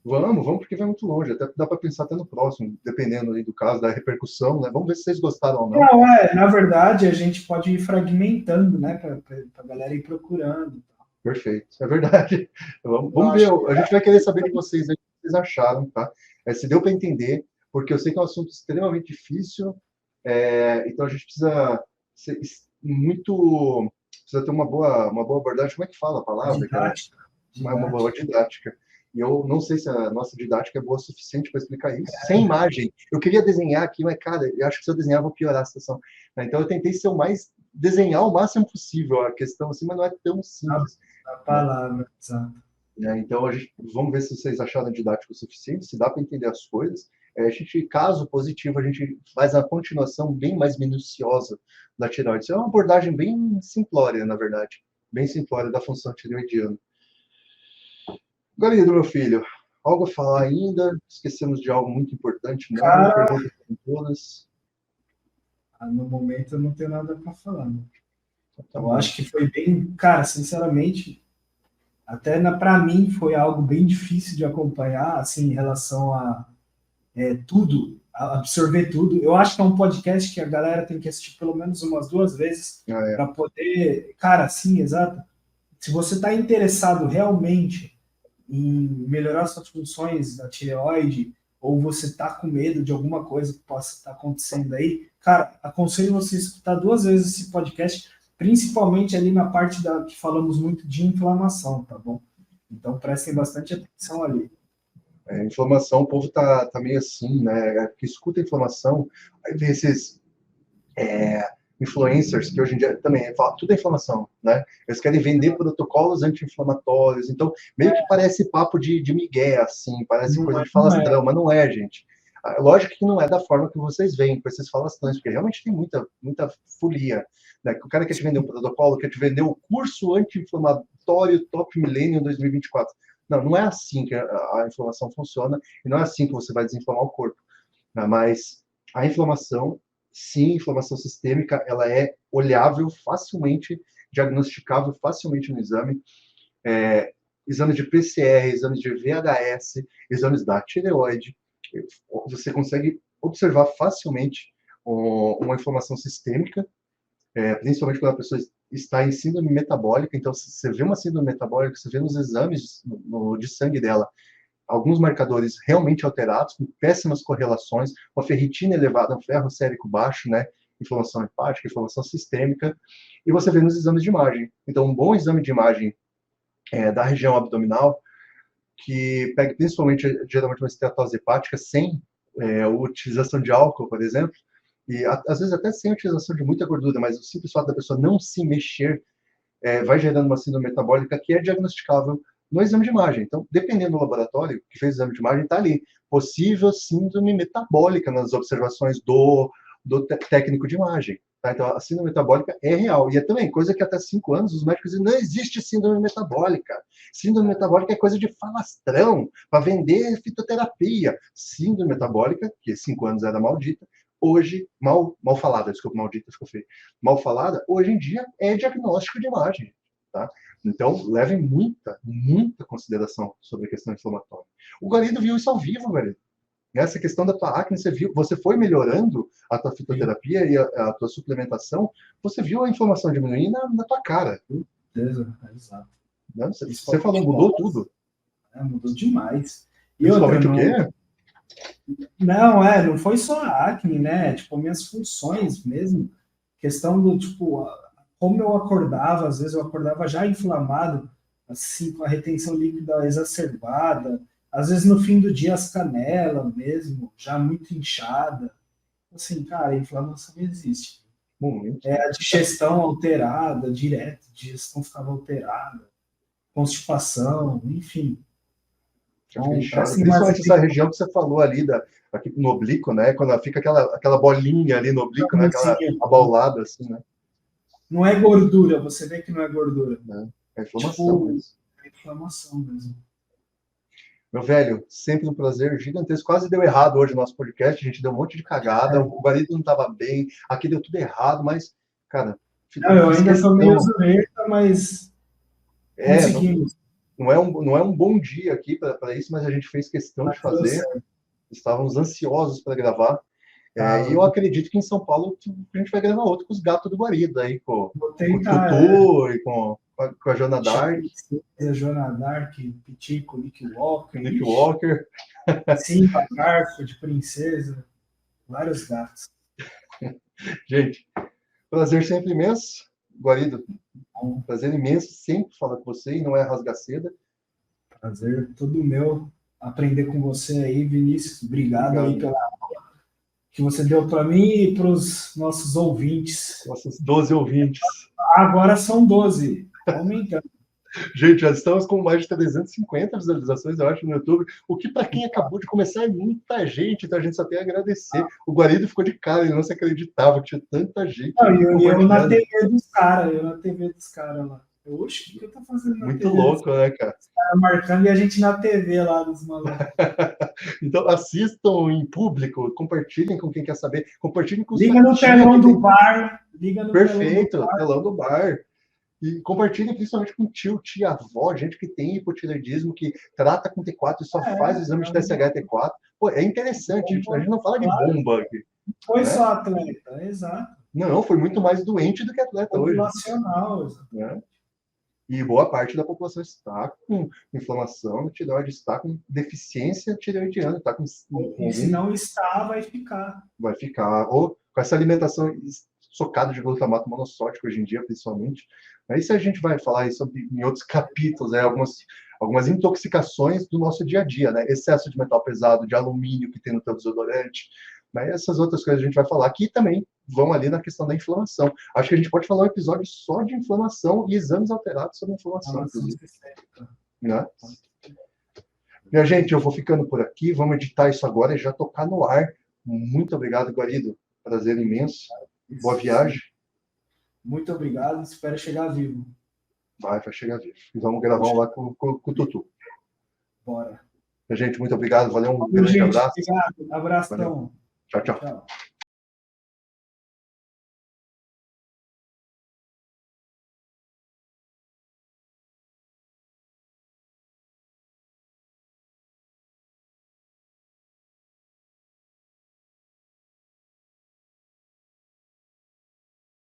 Vamos, porque vai muito longe. Até dá para pensar até no próximo, dependendo aí do caso, da repercussão, né? Vamos ver se vocês gostaram ou não. Não, na verdade, a gente pode ir fragmentando, né? Para a galera ir procurando. Perfeito, é verdade. Vamos ver, a gente vai querer saber de vocês aí o que vocês acharam, tá? Se deu para entender, porque eu sei que é um assunto extremamente difícil, então a gente precisa ser muito. Precisa ter uma boa abordagem. Como é que fala a palavra? Didática. Uma boa didática. E eu não sei se a nossa didática é boa o suficiente para explicar isso. Sem imagem. Eu queria desenhar aqui, mas, cara, eu acho que se eu desenhar, eu vou piorar a situação. Então, eu tentei desenhar o máximo possível a questão, assim, mas não é tão simples. A palavra, exato. Então, vamos ver se vocês acharam didático o suficiente, se dá para entender as coisas. A gente, caso positivo, a gente faz a continuação bem mais minuciosa da tireoide. Isso é uma abordagem bem simplória, na verdade. Bem simplória da função tireoidiana. Galido, meu filho, algo a falar ainda? Esquecemos de algo muito importante, não? Perguntas para todas. No momento eu não tenho nada para falar. Né? Eu acho que foi bem, cara, sinceramente, até para mim foi algo bem difícil de acompanhar, assim, em relação a tudo, a absorver tudo. Eu acho que é um podcast que a galera tem que assistir pelo menos umas 2 vezes para poder, cara, sim, exato. Se você está interessado realmente em melhorar suas funções da tireoide, ou você está com medo de alguma coisa que possa estar acontecendo aí, cara, aconselho você escutar 2 vezes esse podcast, principalmente ali na parte que falamos muito de inflamação, tá bom? Então prestem bastante atenção ali. Inflamação, o povo tá meio assim, né? Que escuta inflamação, aí vê esses influencers, que hoje em dia também tudo é inflamação, né? Eles querem vender protocolos anti-inflamatórios, então meio que parece papo de migué, assim, parece coisa de falastrão, mas não é, gente. Lógico que não é da forma que vocês veem, com esses falastrões, porque realmente tem muita folia, né? O cara quer te vender um protocolo, quer te vender o curso anti-inflamatório Top Millennium 2024. Não é assim que a inflamação funciona, e não é assim que você vai desinflamar o corpo, né? Mas a inflamação, sim, inflamação sistêmica, ela é olhável facilmente, diagnosticável facilmente no exame. Exames de PCR, exames de VHS, exames da tireoide, você consegue observar facilmente uma inflamação sistêmica, principalmente quando a pessoa está em síndrome metabólica. Então, se você vê uma síndrome metabólica, você vê nos exames de sangue dela alguns marcadores realmente alterados, com péssimas correlações, uma ferritina elevada, um ferro sérico baixo, né? Inflamação hepática, inflamação sistêmica, e você vê nos exames de imagem. Então, um bom exame de imagem da região abdominal, que pega principalmente, geralmente, uma esteatose hepática, sem utilização de álcool, por exemplo, e às vezes até sem utilização de muita gordura, mas o simples fato da pessoa não se mexer vai gerando uma síndrome metabólica que é diagnosticável no exame de imagem. Então, dependendo do laboratório que fez o exame de imagem, está ali, possível síndrome metabólica nas observações do do técnico de imagem. Tá? Então, a síndrome metabólica é real. E é também coisa que até 5 anos os médicos dizem, não existe síndrome metabólica. Síndrome metabólica é coisa de falastrão, para vender fitoterapia. Síndrome metabólica, que 5 anos era maldita, hoje, mal falada, desculpa, maldita ficou feio, mal falada, hoje em dia é diagnóstico de imagem. Tá? Então, levem muita consideração sobre a questão inflamatória. O Guarido viu isso ao vivo, Guarido. Essa questão da tua acne, você viu, você foi melhorando a tua fitoterapia e a tua suplementação, você viu a inflamação diminuir na tua cara. Exato. Né? Você falou, mudou tudo. Mudou demais. E principalmente o quê? Não foi só a acne, né? Tipo, minhas funções mesmo. Questão do, tipo, como eu acordava, às vezes eu acordava já inflamado, assim, com a retenção líquida exacerbada, às vezes no fim do dia as canelas mesmo, já muito inchada. Assim, cara, a inflamação existe. A digestão alterada, direto, a digestão ficava alterada, constipação, enfim. Então, assim, principalmente essa região que você falou ali, aqui no oblíquo, né? Quando fica aquela bolinha ali no oblíquo, né? Aquela abaulada, assim, né? Não é gordura, você vê que não é gordura. É inflamação mesmo. É inflamação mesmo. Meu velho, sempre um prazer gigantesco. Quase deu errado hoje o nosso podcast, a gente deu um monte de cagada, o Guarido não estava bem, aqui deu tudo errado, mas, cara... eu ainda estou meio zureta, mas conseguimos. Não é um bom dia aqui para isso, mas a gente fez questão de fazer. Estávamos ansiosos para gravar. E eu acredito que em São Paulo a gente vai gravar outro com os gatos do Guarido, aí, com o Tutu e com a Joana Dark. A Joana Dark, Pitico, Nick Walker. Nick Walker. Simba, Garfield, Princesa. Vários gatos. Gente, prazer sempre imenso. Guarido, prazer imenso sempre falar com você e não é rasgaceda. Prazer todo meu aprender com você aí, Vinícius. Obrigado aí pela aula que você deu para mim e para os nossos ouvintes. Nossos 12 ouvintes. Agora são 12, aumentando. Gente, já estamos com mais de 350 visualizações, eu acho, no YouTube. O que, para quem acabou de começar, é muita gente, então a gente só tem a agradecer. O Guarido ficou de cara, ele não se acreditava que tinha tanta gente. Eu na TV dos caras, lá. Oxe, o que eu tô fazendo na Muito TV? Muito louco, né, cara? Os caras marcando e a gente na TV lá dos malucos. Então, assistam em público, compartilhem com quem quer saber, compartilhem com os Liga no telão do bar. Perfeito, telão do bar. E compartilhem principalmente com tio, tia, avó, gente que tem hipotireoidismo, que trata com T4 e só faz o exame de TSH e T4. Pô, é interessante, a gente não fala de bomba aqui. Foi só atleta, exato. Não, foi muito mais doente do que atleta hoje. Populacional, né? E boa parte da população está com inflamação, tireoide está com deficiência tireoidiana, está com... E se não está, vai ficar. Vai ficar. Ou com essa alimentação socada de glutamato monossódico hoje em dia, principalmente. Isso a gente vai falar sobre em outros capítulos, né? Algumas intoxicações do nosso dia a dia, né? Excesso de metal pesado, de alumínio que tem no teu desodorante, né? Essas outras coisas a gente vai falar aqui também vão ali na questão da inflamação. Acho que a gente pode falar um episódio só de inflamação e exames alterados sobre inflamação, inclusive. Né? Minha gente, eu vou ficando por aqui, vamos editar isso agora e já tocar no ar. Muito obrigado, Guarido. Prazer imenso. Boa viagem. Muito obrigado, espero chegar vivo. Vai chegar vivo. E vamos gravar lá com o Tutu. Bora. Gente, muito obrigado. Valeu, grande abraço. Obrigado. Abração. Valeu. Tchau.